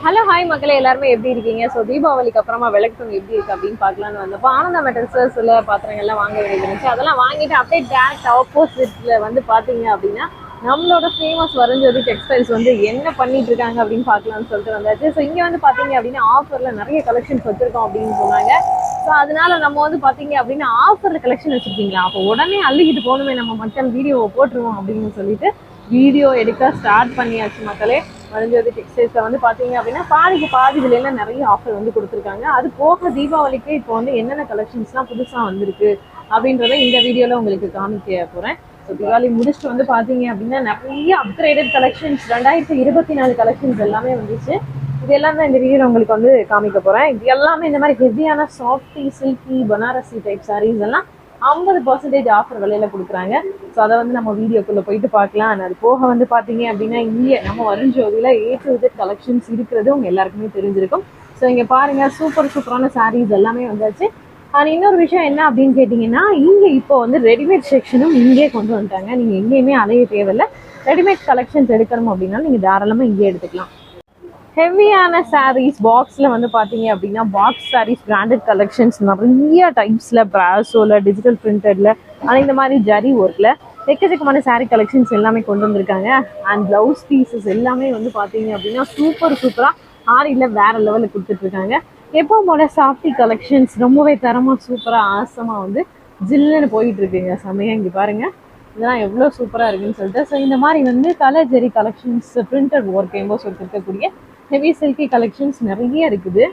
Hello hi மக்களே, எல்லாருமே எப்படி இருக்கீங்க? ஸோ தீபாவளிக்கு அப்புறமா விளக்கம் எப்படி இருக்கு அப்படின்னு பார்க்கலான்னு வந்தப்போ ஆனந்தா மெட்டல்ஸில் சில பாத்திரங்கள்லாம் வாங்க வேண்டியது இருந்துச்சு. அதெல்லாம் வாங்கிட்டு அப்படியே டேரக்ட் ஆப்போசிட்ல வந்து பார்த்தீங்க அப்படின்னா நம்மளோட ஃபேமஸ் வரஞ்சோதி டெக்ஸ்டைல்ஸ் வந்து என்ன பண்ணிட்டு இருக்காங்க அப்படின்னு பார்க்கலாம்னு சொல்லிட்டு வந்தாச்சு. ஸோ இங்கே வந்து பார்த்தீங்க அப்படின்னா ஆஃபரில் நிறைய கலெக்ஷன்ஸ் வச்சிருக்கோம் அப்படின்னு சொன்னாங்க. ஸோ அதனால நம்ம வந்து பார்த்தீங்க அப்படின்னா ஆஃபரில் கலெக்ஷன் வச்சிருக்கீங்களா, அப்போ உடனே அள்ளிக்கிட்டு போகணுமே, நம்ம மக்கள் வீடியோவை போட்டுருவோம் அப்படின்னு சொல்லிட்டு வீடியோ எடுக்க ஸ்டார்ட் பண்ணியாச்சு மக்களே. வரஞ்சோதி டெக்ஸ்டைல்ஸில் வந்து பார்த்தீங்க அப்படின்னா பாதி விலையில நிறைய ஆஃபர் வந்து கொடுத்துருக்காங்க. அது போக தீபாவளிக்கு இப்போ வந்து என்னென்ன கலெக்ஷன்ஸ்லாம் புதுசாக வந்திருக்கு அப்படின்றத இந்த வீடியோவில் உங்களுக்கு காமிக்க போகிறேன். ஸோ தீபாவளி முடிச்சுட்டு வந்து பார்த்தீங்க அப்படின்னா நிறைய அப்கிரேடட் கலெக்ஷன்ஸ் 2024 கலெக்ஷன்ஸ் எல்லாமே வந்துச்சு. இது எல்லாம் தான் இந்த வீடியோவில் உங்களுக்கு வந்து காமிக்க போகிறேன். இது எல்லாமே இந்த மாதிரி ஹெவியான softy silky Banarasi type saris எல்லாம் 50% ஆஃபர் விலையில கொடுக்குறாங்க. ஸோ அதை வந்து நம்ம வீடியோக்குள்ளே போயிட்டு பார்க்கலாம். அது போக வந்து பார்த்தீங்க அப்படின்னா இங்கே நம்ம வரஞ்சோதியில் A to Z கலெக்ஷன்ஸ் இருக்கிறது உங்கள் எல்லாருக்குமே தெரிஞ்சிருக்கும். ஸோ இங்கே பாருங்கள், சூப்பரான சாரீஸ் எல்லாமே வந்தாச்சு. ஆனால் இன்னொரு விஷயம் என்ன அப்படின்னு கேட்டிங்கன்னா, இங்கே இப்போ வந்து ரெடிமேட் செக்ஷனும் இங்கே கொண்டு வந்துட்டாங்க. நீங்கள் எங்கேயுமே அலைய தேவையில்லை. ரெடிமேட் கலெக்ஷன்ஸ் எடுக்கணும் அப்படின்னா நீங்கள் தாராளமாக இங்கே எடுத்துக்கலாம். ஹெவியான சாரீஸ் பாக்ஸில் வந்து பார்த்தீங்க அப்படின்னா பாக்ஸ் சாரீஸ் பிராண்டட் கலெக்ஷன்ஸ் நிறைய டைப்ஸில் பிராசோவில் டிஜிட்டல் பிரிண்டடில் ஆனால் இந்த மாதிரி ஜரி ஒர்க்கில் எக்கச்சக்கமான சாரீ கலெக்ஷன்ஸ் எல்லாமே கொண்டு வந்திருக்காங்க. அண்ட் ப்ளவுஸ் பீசஸ் எல்லாமே வந்து பார்த்தீங்க அப்படின்னா சூப்பராக ஆரியில் வேறு லெவலில் கொடுத்துட்ருக்காங்க. எப்போ போல சாஃப்டி கலெக்ஷன்ஸ் ரொம்பவே தரமாக சூப்பராக ஆசமாக வந்து ஜில்லுன்னு போயிட்டு இருக்குங்க. செம்மையாக இங்கே பாருங்கள், இதெல்லாம் எவ்வளோ சூப்பராக இருக்குன்னு சொல்லிட்டு. ஸோ இந்த மாதிரி வந்து கலர் ஜெரி கலெக்ஷன்ஸ் பிரிண்டட் ஒர்க் எம்போஸ் இருக்கக்கூடிய ஹெவி சில்கி கலெக்ஷன்ஸ் நிறைய இருக்குது.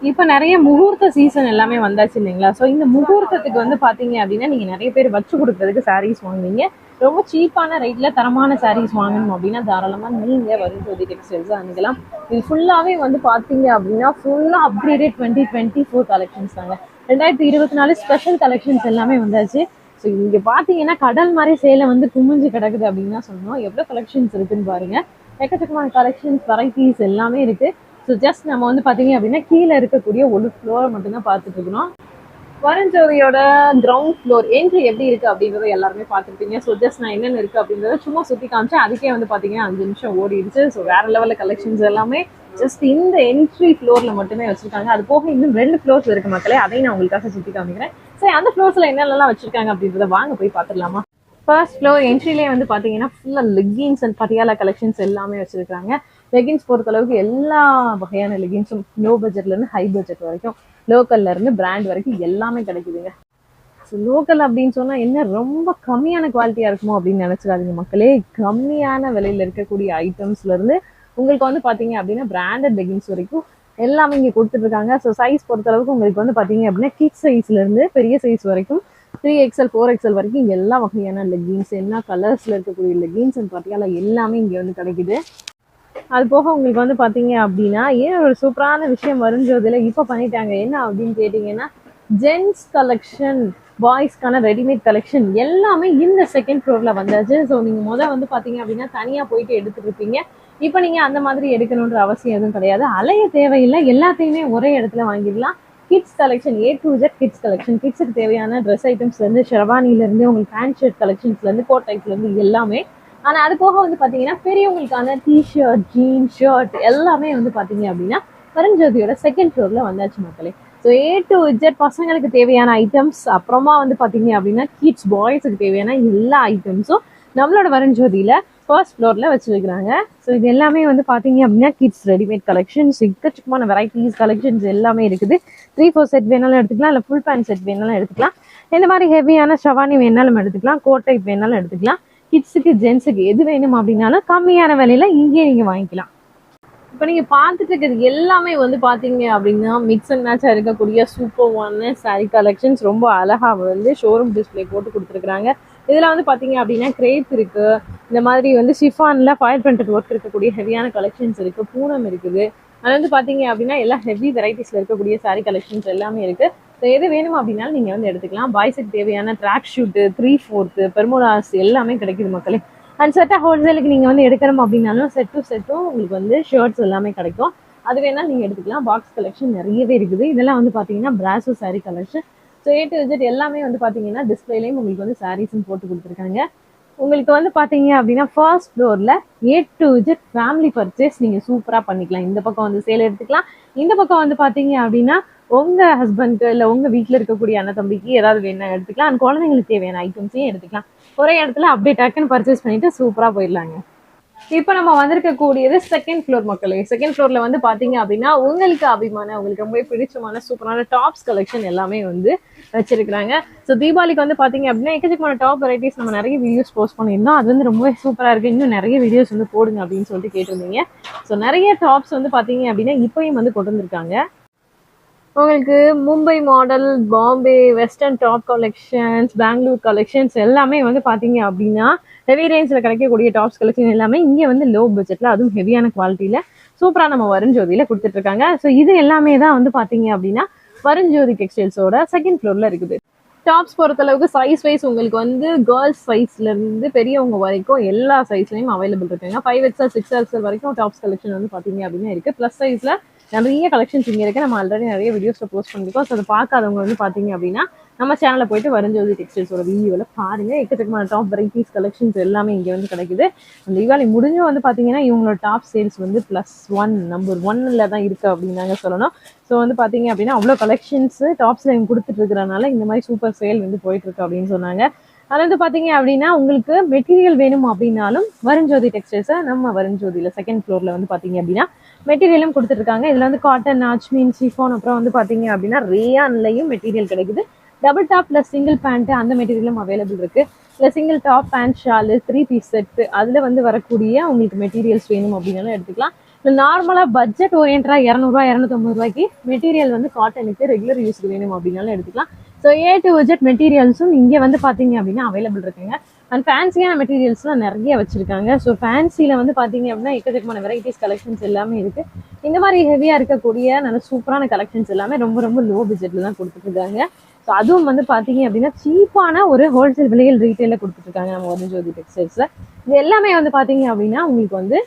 இப்போ நிறைய முகூர்த்த சீசன் எல்லாமே வந்தாச்சு இல்லைங்களா? ஸோ இந்த முகூர்த்தத்துக்கு வந்து பார்த்தீங்க அப்படின்னா நீங்கள் நிறைய பேர் வச்சு கொடுக்குறதுக்கு சாரீஸ் வாங்குவீங்க. ரொம்ப சீப்பான ரேட்டில் தரமான சாரீஸ் வாங்கணும் அப்படின்னா தாராளமாக நீங்கள் வரஞ்சோதி டெக்ஸ்டைல்ஸ் அன்றைக்கெல்லாம். இது ஃபுல்லாகவே வந்து பார்த்தீங்க அப்படின்னா ஃபுல்லாக அப்கிரேடட் 2024 கலெக்ஷன்ஸ் தாங்க. 2024 ஸ்பெஷல் கலெக்ஷன்ஸ் எல்லாமே வந்தாச்சு. ஸோ இங்கே பார்த்தீங்கன்னா கடல் மாதிரி சேலை வந்து குமிஞ்சு கிடக்குது அப்படின்னு தான் சொன்னோம். எவ்வளோ கலெக்ஷன்ஸ் இருக்குன்னு பாருங்கள். எக்கச்சக்கமான கலெக்ஷன்ஸ் வெரைட்டிஸ் எல்லாமே இருக்குது. ஸோ ஜஸ்ட் நம்ம வந்து பார்த்தீங்க அப்படின்னா கீழே இருக்கக்கூடிய ஒரு ஃப்ளோரை மட்டும்தான் பார்த்துட்டு இருக்கணும். வரஞ்சோதியோட கிரவுண்ட் ஃப்ளோர் என்ட்ரி எப்படி இருக்குது அப்படின்றத எல்லாருமே பார்த்துருப்பீங்க. ஸோ ஜஸ்ட் நான் என்னென்ன இருக்குது அப்படின்றத சும்மா சுற்றி காமிச்சேன். அதுக்கே வந்து பார்த்தீங்கன்னா 5 நிமிஷம் ஓடிடுச்சு. ஸோ வேறு லெவலில் கலெக்ஷன்ஸ் எல்லாமே ஜஸ்ட் இந்த என்ட்ரி ஃப்ளோரில் மட்டுமே வச்சுருக்காங்க. அது போக இன்னும் 2 ஃப்ளோர்ஸ் இருக்குது மக்களே, அதையும் நான் உங்களுக்காக சுற்றி காமிக்கிறேன். சரி, அந்த ஃப்ளோர்ஸில் என்னென்னலாம் வச்சுருக்காங்க அப்படின்றத வாங்க போய் பார்த்துடலாமா. ஃபர்ஸ்ட் ஃப்ளோர் என்ட்ரிலே வந்து பார்த்தீங்கன்னா ஃபுல்லாக லெகின்ஸ் அண்ட் பட்டியாலா கலெக்ஷன்ஸ் எல்லாமே வச்சுருக்காங்க. லெகின்ஸ் பொறுத்தளவுக்கு எல்லா வகையான லெகின்ஸும் லோ பட்ஜெட்லேருந்து ஹை பட்ஜெட் வரைக்கும், லோக்கல்லேருந்து பிராண்ட் வரைக்கும் எல்லாமே கிடைக்குதுங்க. ஸோ லோக்கல் அப்படின்னு சொன்னால் என்ன ரொம்ப கம்மியான குவாலிட்டியாக இருக்குமோ அப்படின்னு நினச்சிடாதீங்க மக்களே. கம்மியான விலையில் இருக்கக்கூடிய ஐட்டம்ஸ்லேருந்து உங்களுக்கு வந்து பார்த்தீங்க அப்படின்னா பிராண்டட் லெகின்ஸ் வரைக்கும் எல்லாமே இங்கே கொடுத்துட்ருக்காங்க. ஸோ சைஸ் பொறுத்தளவுக்கு உங்களுக்கு வந்து பார்த்தீங்க அப்படின்னா கிட்ஸ் சைஸ்லேருந்து பெரிய சைஸ் வரைக்கும் 3XL 4XL வரைக்கும் இங்கே எல்லா வகையான லெகின்ஸ், என்ன கலர்ஸில் இருக்கக்கூடிய லெகின்ஸ் அண்ட் பட்டியாலா எல்லாமே இங்கே வந்து கிடைக்குது. அது போக உங்களுக்கு வந்து பார்த்தீங்க அப்படின்னா ஏன் ஒரு சூப்பரான விஷயம் வரஞ்சோதில் இப்போ பண்ணிட்டாங்க என்ன அப்படின்னு கேட்டிங்கன்னா, ஜென்ஸ் கலெக்ஷன், பாய்ஸ்க்கான ரெடிமேட் கலெக்ஷன் எல்லாமே இந்த செகண்ட் ஃப்ளோரில் வந்தாச்சு. ஸோ நீங்கள் வந்து பார்த்தீங்க அப்படின்னா தனியாக போயிட்டு எடுத்துகிட்டு இருப்பீங்க. இப்போ நீங்கள் அந்த மாதிரி எடுக்கணுன்ற அவசியம் எதுவும் கிடையாது. அலைய தேவையில்லை, எல்லாத்தையுமே ஒரே இடத்துல வாங்கிடலாம். Kids collection A to Z kids collection, கிட்ஸுக்கு தேவையான ட்ரெஸ் ஐட்டம்ஸ்லேருந்து ஷெர்வானிலேருந்து உங்களுக்கு பேண்ட் ஷர்ட் கலெக்ஷன்ஸ்லேருந்து கோட் டைப்லேருந்து எல்லாமே. ஆனால் அது போக வந்து பார்த்தீங்கன்னா பெரியவங்களுக்கான டிஷர்ட், ஜீன்ஸ், ஷர்ட் எல்லாமே வந்து பார்த்தீங்க அப்படின்னா வரஞ்சோதியோட செகண்ட் ஃப்ளோரில் வந்தாச்சு மக்களே. ஸோ A to Z பசங்களுக்கு தேவையான ஐட்டம்ஸ், அப்புறமா வந்து பார்த்தீங்க அப்படின்னா கிட்ஸ் பாய்ஸுக்கு தேவையான எல்லா ஐட்டம்ஸும் நம்மளோட வரஞ்சோதியில் ஃபர்ஸ்ட் ஃப்ளோரில் வச்சுருக்கிறாங்க. ஸோ இது எல்லாமே வந்து பார்த்தீங்க அப்படின்னா கிட்ஸ் ரெடிமேட் கலெக்ஷன்ஸ், எக்கச்சக்கமான வெரைட்டிஸ் கலெக்ஷன்ஸ் எல்லாமே இருக்குது. 3-4 செட் வேணாலும் எடுத்துக்கலாம், இல்லை ஃபுல் பேண்ட் செட் வேணாலும் எடுத்துக்கலாம். இந்த மாதிரி ஹெவியான ஷவானி வேணாலும் எடுத்துக்கலாம், கோட் டைப் வேணாலும் எடுத்துக்கலாம். கிட்ஸுக்கு ஜென்ஸுக்கு எது வேணும் அப்படின்னாலும் கம்மியான விலையில் இங்கே நீங்கள் வாங்கிக்கலாம். இப்போ நீங்கள் பார்த்துட்டு இருக்கிறது எல்லாமே வந்து பார்த்தீங்க அப்படின்னா மிக்ஸ் அண்ட் மேட்சாக இருக்கக்கூடிய சூப்பர்வான சாரீ கலெக்ஷன்ஸ் ரொம்ப அழகாக வந்து ஷோரூம் டிஸ்பிளே போட்டு கொடுத்துருக்குறாங்க. இதில் வந்து பார்த்தீங்க அப்படின்னா கிரேப் இருக்குது, இந்த மாதிரி வந்து ஷிஃபானில் ஃபயர் பிரிண்டட் ஒர்க் இருக்கக்கூடிய ஹெவியான கலெக்ஷன்ஸ் இருக்குது, பூனம் இருக்குது. அது வந்து பார்த்தீங்க அப்படின்னா எல்லா ஹெவி வெரைட்டிஸில் இருக்கக்கூடிய சாரீ கலெக்ஷன்ஸ் எல்லாமே இருக்குது. ஸோ எது வேணும் அப்படின்னாலும் நீங்கள் வந்து எடுத்துக்கலாம். பாய்ஸுக்கு தேவையான ட்ராக் ஷூட்டு, 3/4 பெர்முடாஸ் எல்லாமே கிடைக்குது மக்களே. அண்ட் செட்டாக ஹோல்சேலுக்கு நீங்கள் வந்து எடுக்கணும் அப்படின்னாலும் செட்டும் உங்களுக்கு வந்து ஷர்ட்ஸ் எல்லாமே கிடைக்கும். அது வேணாலும் நீங்கள் எடுத்துக்கலாம். பாக்ஸ் கலெக்ஷன் நிறையவே இருக்குது. இதெல்லாம் வந்து பார்த்தீங்கன்னா brasso sari collection. So A to Z எல்லாமே வந்து பார்த்தீங்கன்னா டிஸ்பிளேலையும் உங்களுக்கு வந்து சாரீஸும் போட்டு கொடுத்துருக்காங்க. உங்களுக்கு வந்து பாத்தீங்க அப்படின்னா ஃபர்ஸ்ட் ஃப்ளோர்ல A to Z family purchase நீங்க சூப்பரா பண்ணிக்கலாம். இந்த பக்கம் வந்து சேல் எடுத்துக்கலாம், இந்த பக்கம் வந்து பாத்தீங்க அப்படின்னா உங்க ஹஸ்பண்ட்க்கு இல்ல உங்க வீட்டுல இருக்கக்கூடிய அண்ணன் தம்பிக்கு ஏதாவது வேணா எடுத்துக்கலாம், அந்த குழந்தைங்களுக்கு தேவையான ஐட்டம்ஸையும் எடுத்துக்கலாம். ஒரே இடத்துல அப்படியே டக்குன்னு பர்ச்சேஸ் பண்ணிட்டு சூப்பரா போயிடலாங்க. இப்போ நம்ம வந்திருக்க கூடியது செகண்ட் ஃப்ளோர் மக்களே. செகண்ட் ஃப்ளோர்ல வந்து பாத்தீங்க அப்படின்னா உங்களுக்கு அபிமான உங்களுக்கு ரொம்ப பிடிச்சமான சூப்பரான டாப்ஸ் கலெக்ஷன் எல்லாமே வந்து வச்சிருக்காங்க. ஸோ தீபாவளிக்கு வந்து பாத்தீங்க அப்படின்னா எக்கச்சக்கமான டாப் வெரைட்டிஸ் நம்ம நிறைய வீடியோஸ் போஸ்ட் பண்ணியிருந்தோம். அது வந்து ரொம்ப சூப்பரா இருக்கு, இன்னும் நிறைய வீடியோஸ் வந்து போடுங்க அப்படின்னு சொல்லிட்டு கேட்டிருந்தீங்க. ஸோ நிறைய டாப்ஸ் வந்து பாத்தீங்க அப்படின்னா இப்பயும் வந்து கொண்டு வந்திருக்காங்க. உங்களுக்கு Mumbai model, Bombay western top collections, Bangalore collections எல்லாமே வந்து பாத்தீங்க அப்படின்னா ஹெவி ரேஞ்சில் கிடைக்கக்கூடிய டாப்ஸ் கலெக்ஷன் எல்லாமே இங்கே வந்து லோ பட்ஜெட்ல அதுவும் ஹெவியான குவாலிட்டியில சூப்பரா நம்ம வருண்ஜோதியில கொடுத்துட்டு இருக்காங்க. ஸோ இது எல்லாமே தான் வந்து பாத்தீங்க அப்படின்னா வருண்ஜோதி டெக்ஸ்டைல்ஸோட செகண்ட் ஃப்ளோர்ல இருக்குது. டாப்ஸ் பொறுத்தளவுக்கு சைஸ் வைஸ் உங்களுக்கு வந்து கேர்ள்ஸ் சைஸ்ல இருந்து பெரியவங்க வரைக்கும் எல்லா சைஸ்லயும் அவைலபிள் இருக்குங்க. 5XL 6XL வரைக்கும் டாப்ஸ் கலெக்ஷன் வந்து பாத்தீங்க அப்படின்னா இருக்கு. பிளஸ் சைஸ்ல நிறைய கலெக்ஷன்ஸ் இங்க இருக்கு. நம்ம ஆல்ரெடி நிறைய வீடியோஸ்ல போஸ்ட் பண்ணிருக்கோம். ஸோ அதை பார்க்காதவங்க வந்து பாத்தீங்க அப்படின்னா நம்ம சேனல்ல போயிட்டு வருண்ஜோதி டெக்ஸ்டைல்ஸோட வீடியோல பாருங்க. எக்கச்சக்கமான டாப் வெரைட்டிஸ் கலெக்ஷன்ஸ் எல்லாமே இங்க வந்து கிடைக்குது. அந்த தீபாவளி முடிஞ்சும் வந்து பாத்தீங்கன்னா இவங்களோட டாப் சேல்ஸ் வந்து +1 நம்பர் 1ல தான் இருக்கு அப்படின்னாங்க சொல்லணும். ஸோ வந்து பாத்தீங்க அப்படின்னா அவ்வளோ கலெக்ஷன்ஸ் டாப்ஸ்ல இவங்க கொடுத்துட்டு இருக்கிறனால இந்த மாதிரி சூப்பர் சேல் வந்து போயிட்டு இருக்கு அப்படின்னு சொன்னாங்க. அது வந்து பாத்தீங்க அப்படின்னா உங்களுக்கு மெட்டீரியல் வேணும் அப்படின்னாலும் வருண்ஜோதி டெக்ஸ்டைல்ஸை நம்ம வருண்ஜோதியில செகண்ட் ஃப்ளோர்ல வந்து பாத்தீங்க அப்படின்னா மெட்டீரியலும் கொடுத்துட்டு இருக்காங்க. இதுல வந்து காட்டன், நாச்மீன், ஷிஃபான், அப்புறம் வந்து பாத்தீங்க அப்படின்னா ரேயான்லயும் மெட்டீரியல் கிடைக்குது. Double top plus single pant அந்த மெட்டீரியலும் அவைலபிள் இருக்கு. இல்லை single top pant shawl 3 piece set அதுல வந்து வரக்கூடிய உங்களுக்கு மெட்டீரியல்ஸ் வேணும் அப்படின்னாலும் எடுத்துக்கலாம். இல்லை நார்மலா பட்ஜெட் ஓரியன்டா 200 250 ரூபாய்க்கு மெட்டீரியல் வந்து காட்டனுக்கு ரெகுலர் யூஸ்க்கு வேணும் அப்படின்னாலும் எடுத்துக்கலாம். ஸோ A to Z மெட்டீரியல்ஸும் இங்க வந்து பாத்தீங்க அப்படின்னா அவைலபிள் இருக்குங்க. அண்ட் ஃபேன்சியான மெட்டீரியல்ஸ்லாம் நிறைய வச்சிருக்காங்க. ஸோ ஃபேன்சில வந்து பாத்தீங்க அப்படின்னா எக்கச்சக்கமான வெரைட்டிஸ் கலெக்ஷன்ஸ் எல்லாமே இருக்கு. இந்த மாதிரி ஹெவியா இருக்கக்கூடிய நல்ல சூப்பரான கலெக்ஷன்ஸ் எல்லாமே ரொம்ப ரொம்ப லோ பட்ஜெட்ல தான் கொடுத்துட்டு இருக்காங்க. ஸோ அதுவும் வந்து பாத்தீங்க அப்படின்னா சீப்பான ஒரு ஹோல்சேல் விலையில் ரீட்டைல கொடுத்துட்டு இருக்காங்க நம்ம வருண்ஜோதி டெக்ஸ்டைல்ஸ்ல. இது எல்லாமே வந்து பாத்தீங்க அப்படின்னா உங்களுக்கு வந்து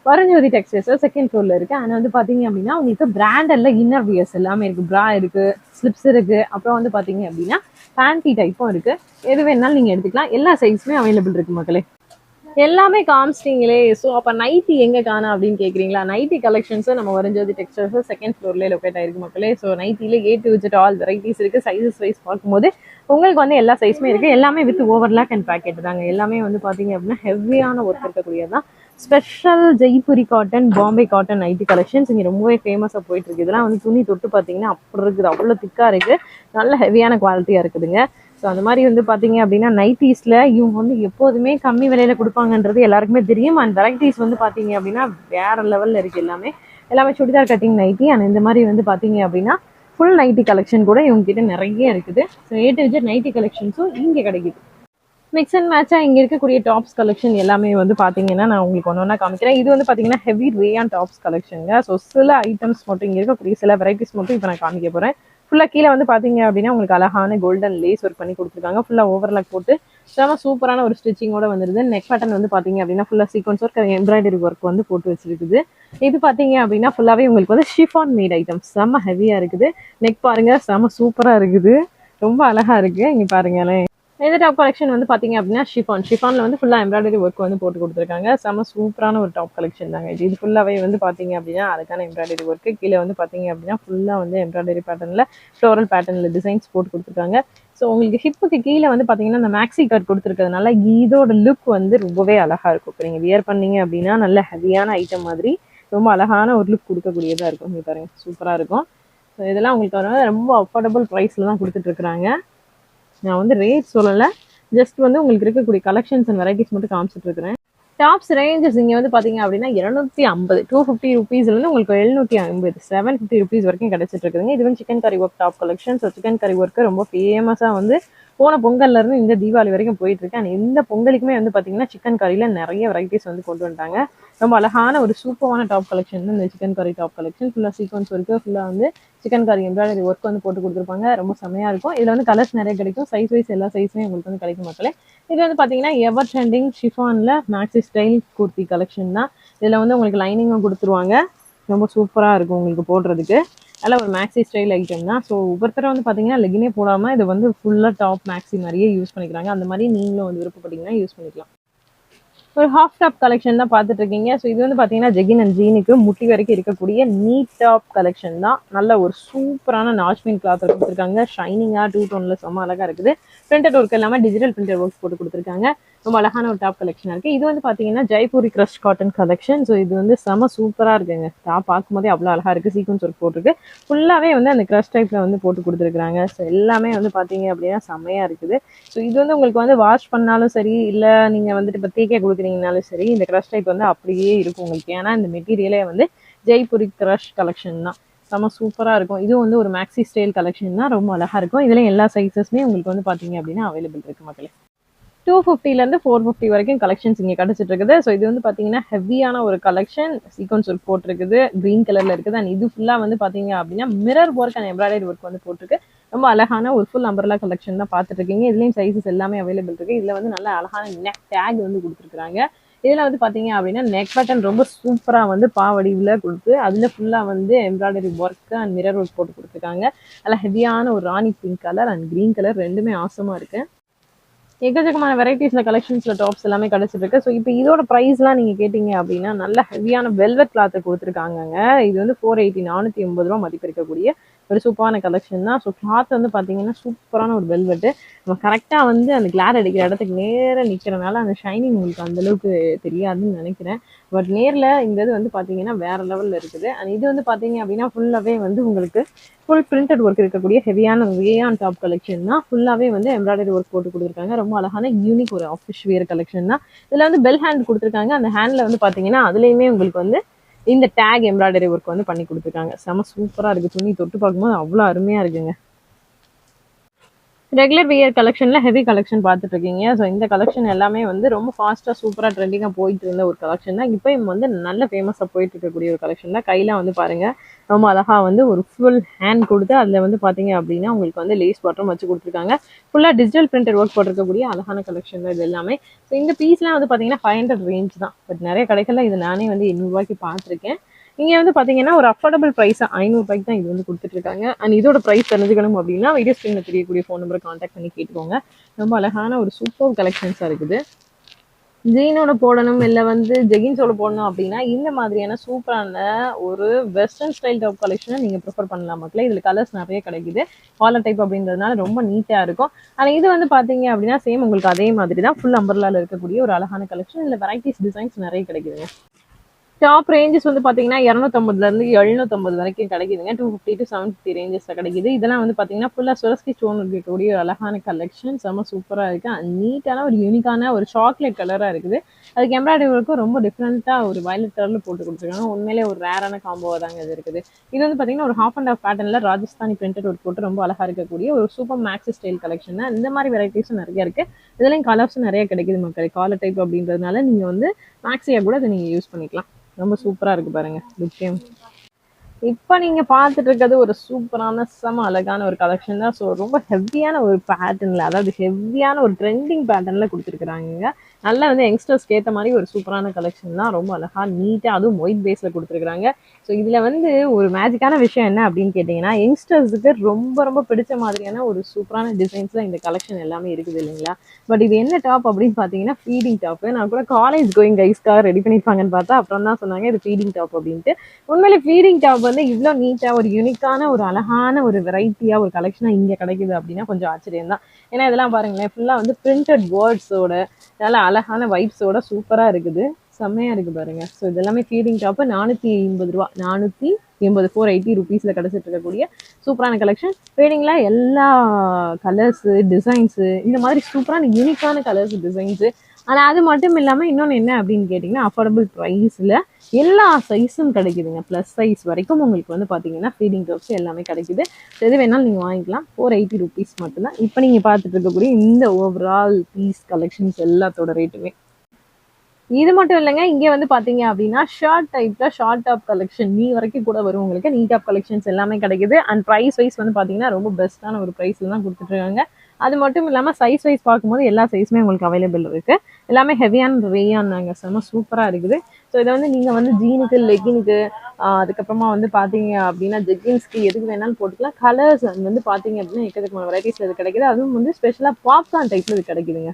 வருண்ஜோதி டெக்ஸ்டைல்ஸ் செகண்ட் ஃப்ளோர்ல இருக்கு. அண்ட் வந்து பாத்தீங்க அப்படின்னா உங்களுக்கு பிராண்டட்ல இன்னர் வியர்ஸ் எல்லாமே இருக்கு. பிரா இருக்கு, ஸ்லிப்ஸ் இருக்கு, அப்புறம் வந்து பாத்தீங்க அப்படின்னா பேண்டி டைப்பும் இருக்கு. எது வேணாலும் நீங்க எடுத்துக்கலாம். எல்லா சைஸுமே அவைலபிள் இருக்கு மக்களே. எல்லாமே காமிச்சிட்டீங்களே, ஸோ அப்போ நைட்டி எங்கே காணா அப்படின்னு கேட்குறீங்களா? நைட்டி கலெக்ஷன்ஸ் நம்ம வருண்ஜோதி டெக்ஸ்டைல்ஸ் செகண்ட் ஃப்ளோர்லேயே லொக்கேட் ஆயிருக்கு மக்களே. ஸோ நைட்டியில் A to Z all varieties இருக்கு. சைஸஸ் வைஸ் பார்க்கும்போது உங்களுக்கு வந்து எல்லா சைஸுமே இருக்கு. எல்லாமே வித் ஓவர்லாக் அண்ட் பேக்கெட் தாங்க. எல்லாமே வந்து பார்த்தீங்க அப்படின்னா ஹெவியான ஒர்க் இருக்கக்கூடியதான். Special Jaipuri cotton, Bombay cotton nighty collections இங்கே ரொம்பவே ஃபேமஸாக போயிட்டு இருக்கு. இதெல்லாம் வந்து துணி தொட்டு பார்த்தீங்கன்னா அப்படி இருக்குது, அவ்வளோ திக்காக இருக்கு, நல்ல ஹெவியான குவாலிட்டியாக இருக்குதுங்க. ஸோ அந்த மாதிரி வந்து பார்த்தீங்க அப்படின்னா நைட்டிஸில் இவங்க வந்து எப்போதுமே கம்மி விலையில கொடுப்பாங்கன்றது எல்லாருக்குமே தெரியும். அண்ட் வெரைட்டிஸ் வந்து பார்த்தீங்க அப்படின்னா வேற லெவலில் இருக்கு. எல்லாமே சுடிதார் கட்டிங் நைட்டி. அண்ட் இந்த மாதிரி வந்து பார்த்தீங்க அப்படின்னா ஃபுல் நைட்டி கலெக்ஷன் கூட இவங்க கிட்ட நிறைய இருக்குது. So A to Z nighty கலெக்ஷன்ஸும் இங்கே கிடைக்குது. மிக்ஸ் அண்ட் மேட்சா இங்க இருக்கக்கூடிய டாப்ஸ் கலெக்ஷன் எல்லாமே வந்து பாத்தீங்கன்னா நான் உங்களுக்கு ஒன்னொன்னா காமிக்கிறேன். இது வந்து பாத்தீங்கன்னா ஹெவி ரேயான் டாப்ஸ் கலெக்ஷனுங்க. ஸோ சில ஐட்டம்ஸ் மட்டும் இங்க இருக்கக்கூடிய சில வெரைட்டிஸ் மட்டும் இப்போ நான் காமிக்க போறேன். ஃபுல்லா கீழே வந்து பாத்தீங்க அப்படின்னா உங்களுக்கு அழகான கோல்டன் லேஸ் ஒர்க் பண்ணி கொடுத்துருக்காங்க. ஃபுல்லா ஓவர்லாக் போட்டு செம சூப்பரான ஒரு ஸ்டிச்சிங்கோட வந்துருது. நெக் பேட்டர்ன் வந்து பாத்தீங்க அப்படின்னா ஃபுல்லா சீக்வன்ஸ் ஒர்க், எம்ப்ராய்டரி ஒர்க் வந்து போட்டு வச்சிருக்குது. இது பாத்தீங்க அப்படின்னா ஃபுல்லாவே உங்களுக்கு வந்து ஷிஃபான் மேட் ஐட்டம்ஸ் செம ஹெவியா இருக்குது. நெக் பாருங்க செம சூப்பரா இருக்குது, ரொம்ப அழகா இருக்கு. இங்க பாருங்களேன். இந்த டாப் கலெக்ஷன் வந்து பாத்தீங்க அப்படின்னா ஷிஃபான்ல வந்து ஃபுல்லா எம்ப்ராய்டரி ஒர்க் வந்து போட்டு கொடுத்துருக்காங்க. செம சூப்பரான ஒரு டாப் கலெக்ஷன் தாங்க இது. ஃபுல்லாவே வந்து பாத்தீங்க அப்படின்னா அதுக்கான எம்ப்ராய்டரி ஒர்க். கீழே வந்து பாத்தீங்க அப்படின்னா ஃபுல்லா வந்து எம்ப்ராய்டரி பேட்டர்ன்ல ஃப்ளோரல் பேட்டர்ன்ல டிசைன்ஸ் போட்டு கொடுத்துருக்காங்க. ஸோ உங்களுக்கு ஹிப்புக்கு கீழே வந்து பாத்தீங்கன்னா இந்த மேக்ஸி கட் கொடுத்துருக்கிறதுனால இதோட லுக் வந்து ரொம்பவே அழகா இருக்கும். இப்போ நீங்க வியர் பண்ணீங்க அப்படின்னா நல்ல ஹெவியான ஐட்டம் மாதிரி ரொம்ப அழகான ஒரு லுக் கொடுக்கக்கூடியதா இருக்கும். நீங்க பாருங்க சூப்பரா இருக்கும். ஸோ இதெல்லாம் உங்களுக்கு ரொம்ப அஃபோர்டபுள் ப்ரைஸ்ல தான் கொடுத்துட்டு இருக்கிறாங்க. நான் வந்து ரேட் சொல்லலை, ஜஸ்ட் வந்து உங்களுக்கு இருக்கக்கூடிய கலெக்ஷன்ஸ் அண்ட் வெரைட்டிஸ் மட்டும் காமிச்சிட்டு இருக்கிறேன். டாப்ஸ் ரேஞ்சஸ் இங்கே வந்து பார்த்தீங்க அப்படின்னா 250 250 ருபீஸ்லேருந்து உங்களுக்கு 750 750 ருபீஸ் வரைக்கும் கிடைச்சிட்டு இருக்குதுங்க. இது வந்து சிக்கன் கறி work top collection. So chicken கறி ஒர்க்கு ரொம்ப ஃபேமஸாக வந்து போன பொங்கல்ல இருந்து இந்த தீபாவளி வரைக்கும் போயிட்டு இருக்கு. அண்ட் இந்த பொங்கலுக்குமே வந்து பார்த்தீங்கன்னா சிக்கன் கறியில நிறைய வெரைட்டிஸ் வந்து கொண்டு வந்துட்டாங்க. ரொம்ப அழகான ஒரு சூப்பரான டாப் கலெக்ஷன் இந்த சிக்கன் கறி டாப் கலெக்ஷன். ஃபுல்லாக சீக்வன்ஸ் ஒர்க்கு, ஃபுல்லாக வந்து சிக்கன் கறி எம்ப்ராய்டரி ஒர்க் வந்து போட்டு கொடுத்துருப்பாங்க. ரொம்ப செமையா இருக்கும். இதில் வந்து கலர்ஸ் நிறைய கிடைக்கும். சைஸ் வைஸ் எல்லா சைஸுமே உங்களுக்கு வந்து கிடைக்கும் மக்களே. இது வந்து பார்த்தீங்கன்னா எவர் ட்ரெண்டிங் ஷிஃபான்ல மேக்ஸி ஸ்டைல் குர்த்தி கலெக்ஷன் தான். இதில் வந்து உங்களுக்கு லைனிங்கும் கொடுத்துருவாங்க. ரொம்ப சூப்பராக இருக்கும் உங்களுக்கு போடுறதுக்கு. நல்ல ஒரு மேக்ஸி ஸ்டைல் ஐட்டம் தான். ஸோ ஒவ்வொருத்தரும் வந்து பார்த்தீங்கன்னா லெகினே போடாமல் இது வந்து ஃபுல்லாக டாப் மேக்ஸி மாதிரியே யூஸ் பண்ணிக்கிறாங்க. அந்த மாதிரி நீங்களும் வந்து விருப்பப்பட்டீங்கன்னா யூஸ் பண்ணிக்கலாம். ஒரு ஹாஃப் டாப் கலெக்ஷன் தான் பார்த்துட்டு இருக்கீங்க. ஸோ இது வந்து பார்த்தீங்கன்னா ஜெகின் அண்ட் ஜீனுக்கு முட்டி வரைக்கும் இருக்கக்கூடிய நீட் டாப் கலெக்ஷன் தான். நல்ல ஒரு சூப்பரான நாச்மீன் கிளாத் கொடுத்துருக்காங்க. ஷைனிங்காக 2 டோனில் செம்ம அழகாக இருக்குது. பிரிண்டட் ஒர்க் இல்லாமல் டிஜிட்டல் பிரிண்டட் ஒர்க்ஸ் போட்டு கொடுத்துருக்காங்க. ரொம்ப அழகான ஒரு டாப் கலெக்ஷனாக இருக்குது. இது வந்து பார்த்தீங்கன்னா Jaipuri crush cotton collection. So இது வந்து செம சூப்பராக இருக்குங்க. டாப் பார்க்கும்போதே அவ்வளோ அழகாக இருக்குது. சீக்வன்ஸ் ஒர்க் போட்டிருக்கு. ஃபுல்லாகவே வந்து அந்த கிரஷ் டைப்பில் வந்து போட்டு கொடுத்துருக்காங்க. ஸோ எல்லாமே வந்து பார்த்தீங்க அப்படின்னா செம்மையாக இருக்குது. ஸோ இது வந்து உங்களுக்கு வந்து வாஷ் பண்ணாலும் சரி, இல்லை நீங்கள் வந்துட்டு இப்போ தேக்க கொடுக்குறீங்கனாலும் சரி, இந்த கிரஷ் டைப் வந்து அப்படியே இருக்கும் உங்களுக்கு. ஏன்னா இந்த மெட்டீரியலே வந்து ஜெய்ப்பூரி கிரஷ் கலெக்ஷன் தான். செம்ம சூப்பராக இருக்கும். இதுவும் வந்து ஒரு மேக்ஸி ஸ்டைல் கலெக்ஷன் தான். ரொம்ப அழகாக இருக்கும். இதில் எல்லா சைஸஸ்மே உங்களுக்கு வந்து பார்த்தீங்க அப்படின்னா அவைலபிள் இருக்குது மக்களே. 250 450 வரைக்கும் கலெக்ஷன்ஸ் இங்கே கிடச்சிட்டு இருக்குது. ஸோ இது வந்து பார்த்தீங்கன்னா ஹெவியான ஒரு கலெக்ஷன். சீக்வன்ஸ் ஒர்க் போட்டிருக்குது. க்ரீன் கலரில் இருக்குது. அண்ட் இது ஃபுல்லாக வந்து பார்த்தீங்க அப்படின்னா mirror work and embroidery work வந்து போட்டிருக்கு. ரொம்ப அழகான ஒரு ஃபுல் அம்பர்லா கலெக்ஷன் தான் பார்த்துட்டு இருக்கீங்க. இதுலேயும் சைஸஸ் எல்லாமே அவைலபிள் இருக்குது. இதில் வந்து நல்ல அழகான நெக் டேக் வந்து கொடுத்துருக்காங்க. இதில் வந்து பார்த்தீங்க அப்படின்னா நெக் பட்டன் ரொம்ப சூப்பராக வந்து பாவடிவில் கொடுத்து அதில் ஃபுல்லாக வந்து embroidery work and mirror work போட்டு கொடுத்துருக்காங்க. அதில் ஹெவியான ஒரு rani pink colour and green colour ரெண்டுமே ஆசமாக இருக்குது. எக்கச்சக்கமான வெரைட்டிஸில் கலெக்ஷன்ஸில் டாப்ஸ் எல்லாமே கிடச்சிட்டு இருக்கு. ஸோ இப்போ இதோட ப்ரைஸ்லாம் நீங்கள் கேட்டிங்க அப்படின்னா நல்ல ஹெவியான வெல்வெட் கிளாத்தை கொடுத்துருக்காங்கங்க. இது வந்து 480 480 ரூபா மதிப்பு இருக்கக்கூடிய ஒரு சூப்பரான கலெக்ஷன் தான். ஸோ கிளாத் வந்து பார்த்தீங்கன்னா சூப்பரான ஒரு வெல்வெட்டு. நம்ம கரெக்டாக வந்து அந்த கிளார் அடிக்கிற இடத்துக்கு நேராக நிற்கிறனால அந்த ஷைனிங் உங்களுக்கு அந்தளவுக்கு தெரியாதுன்னு நினைக்கிறேன். பட் நேரில் இந்த இது வந்து பார்த்தீங்கன்னா வேறு லெவலில் இருக்குது. அண்ட் இது வந்து பார்த்தீங்க அப்படின்னா ஃபுல்லாகவே வந்து உங்களுக்கு ஃபுல் பிரிண்டட் ஒர்க் இருக்கக்கூடிய ஹெவியான ரேயான் டாப் கலெக்ஷன் தான். ஃபுல்லாகவே வந்து எம்ப்ராய்டரி ஒர்க் போட்டு கொடுத்துருக்காங்க. ரொம்ப அழகான யூனிக் ஒரு ஆஃபீஸ் வேர் கலெக்ஷன் தான். இதில் வந்து பெல் ஹேண்ட் கொடுத்துருக்காங்க. அந்த ஹேண்டில் வந்து பார்த்தீங்கன்னா அதுலேயுமே உங்களுக்கு வந்து இந்த டேக் எம்ப்ராய்டரி ஒர்க் வந்து பண்ணி கொடுத்துருக்காங்க. செம சூப்பராக இருக்குது. துணி தொட்டு பார்க்கும்போது அவ்வளோ அருமையாக இருக்குங்க. ரெகுலர் வியர் கலெக்ஷனில் ஹெவி கலெக்ஷன் பார்த்துட்டு இருக்கீங்க. ஸோ இந்த கலெக்ஷன் எல்லாமே வந்து ரொம்ப ஃபாஸ்ட்டாக சூப்பராக ட்ரெண்டிங்காக போயிட்டு இருந்த ஒரு கலெக்ஷன் தான். இப்போயும் வந்து நல்ல ஃபேமஸாக போயிட்டு இருக்கக்கூடிய ஒரு கலெக்ஷன் தான். கையில் வந்து பாருங்கள் ரொம்ப அழகாக வந்து ஒரு ஃபுல் ஹேண்ட் கொடுத்து அதில் வந்து பார்த்தீங்க அப்படின்னா உங்களுக்கு வந்து லேஸ் பாட்டம் வச்சு கொடுத்துருக்காங்க. ஃபுல்லாக டிஜிட்டல் பிரிண்டட் ஒர்க் போட்டிருக்கக்கூடிய அழகான கலெக்ஷன் தான் இது எல்லாமே. ஸோ இந்த பீஸ்லாம் வந்து பார்த்தீங்கன்னா 500 ரேஞ்ச் தான். பட் நிறைய கடைகளில் இது நானே வந்து 800 ரூபாய்க்கு பார்த்துருக்கேன். இங்கே வந்து பார்த்தீங்கன்னா ஒரு அஃபோர்டபுள் ப்ரைஸாக 500 ரூபாய்க்கு தான் இது வந்து கொடுத்துட்ருக்காங்க. அண்ட் இதோட ப்ரைஸ் தெரிஞ்சுக்கணும் அப்படின்னா வீடியோ ஸ்க்ரீனில் தெரியக்கூடிய ஃபோன் நம்பரை காண்டாக்ட் பண்ணி கேட்டுக்கோங்க. ரொம்ப அழகான ஒரு சூப்பர் கலெக்ஷன்ஸாக இருக்குது. ஜீனோட போடணும் இல்லை வந்து ஜெகின்ஸோட போடணும் அப்படின்னா இந்த மாதிரியான சூப்பரான ஒரு வெஸ்டர்ன் ஸ்டைல் டாப் கலெக்ஷனை நீங்கள் ப்ரிஃபர் பண்ணலாம் மக்களே. இதில் கலர்ஸ் நிறைய கிடைக்குது. காலர் டைப் அப்படின்றதுனால ரொம்ப நீட்டாக இருக்கும். ஆனால் இது வந்து பார்த்தீங்க அப்படின்னா சேம் உங்களுக்கு அதே மாதிரி தான் ஃபுல் அம்பர்லாவில் இருக்கக்கூடிய ஒரு அழகான கலெக்ஷன். இதில் வெரைட்டிஸ் டிசைன்ஸ் நிறைய கிடைக்குதுங்க. டாப் ரேஞ்சஸ் வந்து பார்த்தீங்கன்னா 250 750 வரைக்கும் கிடைக்குதுங்க. 250 to 750 ரேஞ்சஸில் கிடைக்குது. இதெல்லாம் வந்து பார்த்தீங்கன்னா ஃபுல்லாக சுரஸ்கி ஸ்டோன் இருக்கக்கூடிய ஒரு அழகான கலெக்ஷன். செம்ம சூப்பராக இருக்குது. நீட்டான ஒரு யூனிக்கான ஒரு சாக்லேட் கலராக இருக்குது. அதுக்கு எம்ப்ராய்டரி ஒர்க்கும் ரொம்ப டிஃப்ரெண்ட்டாக ஒரு வயலட் கலரில் போட்டு கொடுத்துருக்காங்க. உண்மையிலே ஒரு ரேரான காம்போவாக தாங்க இது இருக்குது. இது வந்து பார்த்தீங்கன்னா ஒரு ஹாஃப் அண்ட் ஆஃப் பேட்டர்னில் ராஜஸ்தானி பிரிண்டட் ஒர்க் போட்டு ரொம்ப அழகாக இருக்கக்கூடிய ஒரு சூப்பர் மேக்ஸி ஸ்டைல் கலெக்ஷன் தான். இந்த மாதிரி வெரைட்டிஸும் நிறைய இருக்குது. இதுலேயும் கலர்ஸும் நிறைய கிடைக்குது மக்கள். காலர் டைப் அப்படின்றதுனால நீங்கள் வந்து மேக்ஸியாக கூட இதை நீங்கள் யூஸ் பண்ணிக்கலாம். ரொம்ப சூப்பராக இருக்குது பாருங்கள் லுக்கேம். இப்போ நீங்கள் பார்த்துட்டு இருக்கிறது ஒரு சூப்பரான செம அழகான ஒரு கலெக்ஷன் தான். ஸோ ரொம்ப ஹெவியான ஒரு பேட்டர்னில், அதாவது ஹெவியான ஒரு ட்ரெண்டிங் பேட்டர்னில் கொடுத்துருக்குறாங்க. நல்லா வந்து யங்ஸ்டர்ஸ்க்கு ஏற்ற மாதிரி ஒரு சூப்பரான கலெக்ஷன் தான். ரொம்ப அழகாக நீட்டாக அதுவும் ஒயிட் பேஸில் கொடுத்துருக்குறாங்க. ஸோ இதில் வந்து ஒரு மேஜிக்கான விஷயம் என்ன அப்படின்னு கேட்டிங்கன்னா யங்ஸ்டர்ஸுக்கு ரொம்ப ரொம்ப பிடிச்ச மாதிரியான ஒரு சூப்பரான டிசைன்ஸில் இந்த கலெக்ஷன் எல்லாமே இருக்குது இல்லைங்களா. பட் இது என்ன டாப் அப்படின்னு பார்த்தீங்கன்னா ஃபீடிங் டாப்பு. நான் கூட காலேஜ் கோயிங் கைஸ்க்காக ரெடி பண்ணியிருப்பாங்கன்னு பார்த்தா அப்புறம் தான் சொன்னாங்க இது ஃபீடிங் டாப் அப்படின்ட்டு. உண்மையிலே ஃபீடிங் டாப் வந்து இவ்வளோ நீட்டாக ஒரு யூனிக்கான ஒரு அழகான ஒரு வெரைட்டியாக ஒரு கலெக்ஷனாக இங்கே கிடைக்குது அப்படின்னா கொஞ்சம் ஆச்சரியம் தான். ஏன்னா இதெல்லாம் பாருங்களேன் ஃபுல்லாக வந்து பிரிண்டட் வேர்ட்ஸோட நல்ல அழகான வைப்ஸோட சூப்பராக இருக்குது. செம்மையாக இருக்குது பாருங்கள். ஸோ இதெல்லாமே ஃபீடிங் டாப்பு 480 ரூபா, 480 480 ருபீஸில் கிடச்சிட்டு இருக்கக்கூடிய சூப்பரான கலெக்ஷன். ஃபீடிங்கில் எல்லா கலர்ஸு டிசைன்ஸு இந்த மாதிரி சூப்பரான யூனிக்கான கலர்ஸ் டிசைன்ஸு. ஆனால் அது மட்டும் இல்லாமல் இன்னொன்று என்ன அப்படின்னு கேட்டிங்கன்னா அஃபோர்டபுள் ப்ரைஸில் எல்லா சைஸும் கிடைக்குதுங்க. ப்ளஸ் சைஸ் வரைக்கும் உங்களுக்கு வந்து பார்த்தீங்கன்னா ஃபீடிங் டாப்ஸ் எல்லாமே கிடைக்குது. ஸோ எது வேணாலும் நீங்கள் வாங்கிக்கலாம். 480 ருபீஸ் மட்டும்தான். இப்போ நீங்கள் பார்த்துட்டு இருக்கக்கூடிய இந்த ஓவரால் பீஸ் கலெக்ஷன்ஸ் எல்லாத்தோட ரேட்டுமே. இது மட்டும் இல்லைங்க, இங்கே வந்து பார்த்தீங்க அப்படின்னா ஷார்ட் டைப்பில் ஷார்ட் டாப் கலெக்ஷன் நீ வரைக்கும் கூட வரும் உங்களுக்கு. நீ டாப் கலெக்ஷன்ஸ் எல்லாமே கிடைக்குது. அண்ட் ப்ரைஸ் வைஸ் வந்து பார்த்தீங்கன்னா ரொம்ப பெஸ்ட்டான ஒரு ப்ரைஸில் தான் கொடுத்துட்ருக்காங்க. அது மட்டும் இல்லாமல் சைஸ் வைஸ் பார்க்கும்போது எல்லா சைஸுமே உங்களுக்கு அவைலபிள் இருக்குது. எல்லாமே ஹெவியான ரேயான் நாங்கள் செம்ம சூப்பராக இருக்குது. ஸோ இதை வந்து நீங்கள் வந்து ஜீனுக்கு லெகினுக்கு அதுக்கப்புறமா வந்து பார்த்தீங்க அப்படின்னா ஜெக்கின்ஸ்க்கு எதுக்கு வேணாலும் போட்டுக்கலாம். கலர்ஸ் வந்து பார்த்தீங்க அப்படின்னா எக்கச்சக்கமான வெரைட்டிஸில் இது கிடைக்குது. அதுவும் வந்து ஸ்பெஷலாக பாப்கார்ன் டைப்பில் இது கிடைக்குதுங்க.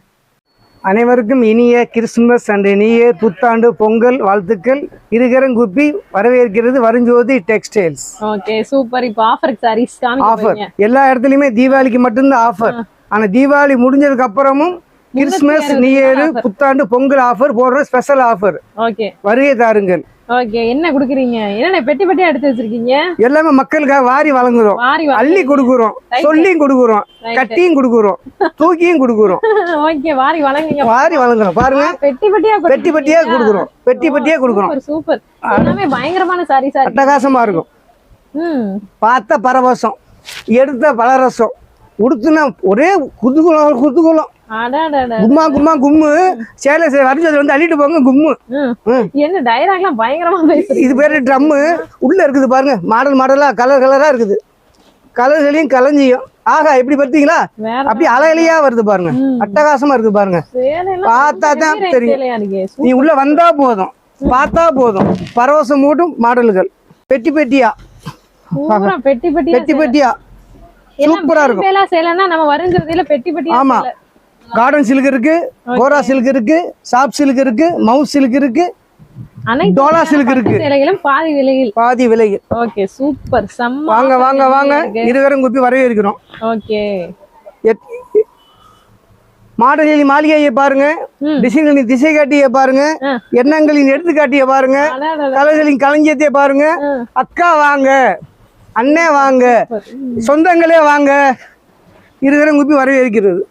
அனைவருக்கும் இனிய கிறிஸ்துமஸ் அண்ட் இனிய புத்தாண்டு பொங்கல் வாழ்த்துக்கள். இருகரங்குப்பி வரவேற்கிறது வருஞ்சோதி டெக்ஸ்டைல்ஸ். Okay super. இப்போ ஆஃபர் சாரீஸ் ஆஃபர் எல்லா இடத்துலயுமே தீபாவளிக்கு மட்டும்தான் ஆஃபர். ஆனா தீபாவளி முடிஞ்சதுக்கு அப்புறமும் கிறிஸ்துமஸ் நியூ இயர் புத்தாண்டு பொங்கல் ஆஃபர் போடுற ஸ்பெஷல் ஆஃபர். ஓகே வருகை தாருங்கள். ஓகே என்ன குடுக்குறீங்க? என்ன பெட்டி பெட்டியா எடுத்து வச்சிருக்கீங்க? எல்லாமே மக்களுக்காக வாரி வழங்குறோம், அள்ளி கொடுக்குறோம், சொல்லியும் கொடுக்குறோம், கட்டியும் கொடுக்குறோம், தூக்கியும் கொடுக்குறோம். ஓகே வாரி வழங்குங்க. வாரி வழங்குறோம் பாருங்க. பெட்டி பெட்டியா கொடுக்குறோம், பெட்டி பெட்டியா கொடுக்குறோம். சூப்பர். எல்லாமே பயங்கரமான சாரீஸ், அட்டகாசமா இருக்கும். பார்த்த பரவசம், எடுத்த பலரசம், உடுத்துனா ஒரே குதூகலம். கும்மா கும்மா கும்மு சேலை வரைஞ்சது வந்து அள்ளிட்டு போங்க கும்மு. என்ன டைலாக்லாம் பயங்கரமா பேசுறீங்க. இது பேரு ட்ரம்மு. உள்ள இருக்குது பாருங்க, மாடல் மாடலா கலர் கலரா இருக்குது. கலர்களையும் கலஞ்சியும் ஆகா எப்படி பார்த்தீங்களா? அப்படி அலையிலையா வருது பாருங்க, அட்டகாசமா இருக்கு பாருங்க. பார்த்தா தான் தெரியும். நீ உள்ள வந்தா போதும், பார்த்தா போதும். பரவசம் மூட்டும் மாடல்கள் பெட்டி பெட்டியா, பெட்டி பெட்டியா சூப்பரா இருக்கும். சேலைனா நம்ம வரைஞ்சதுல பெட்டி பெட்டியா. ஆமா, கார்டன் சில்க் இருக்கு, கோரா சில்க் இருக்கு, சாப் சில்க் இருக்கு, மவுஸ் சில்க் இருக்கு, டோலா சில்க் இருக்கு. பாதி விலையில். Okay super. வாங்க வாங்க வாங்க, இருகரங்குப்பி வரவேற்கிறோம். ஓகே மாடலின் மாளிகையை பாருங்க, டிசைன்களின் திசை காட்டிய பாருங்க, எண்ணங்களின் எடுத்துக்காட்டிய பாருங்க, கலைகளின் களஞ்சியத்தை பாருங்க. அக்கா வாங்க, அண்ணே வாங்க, சொந்தங்களே வாங்க, இருகரங்குப்பி வரவேற்கிறது.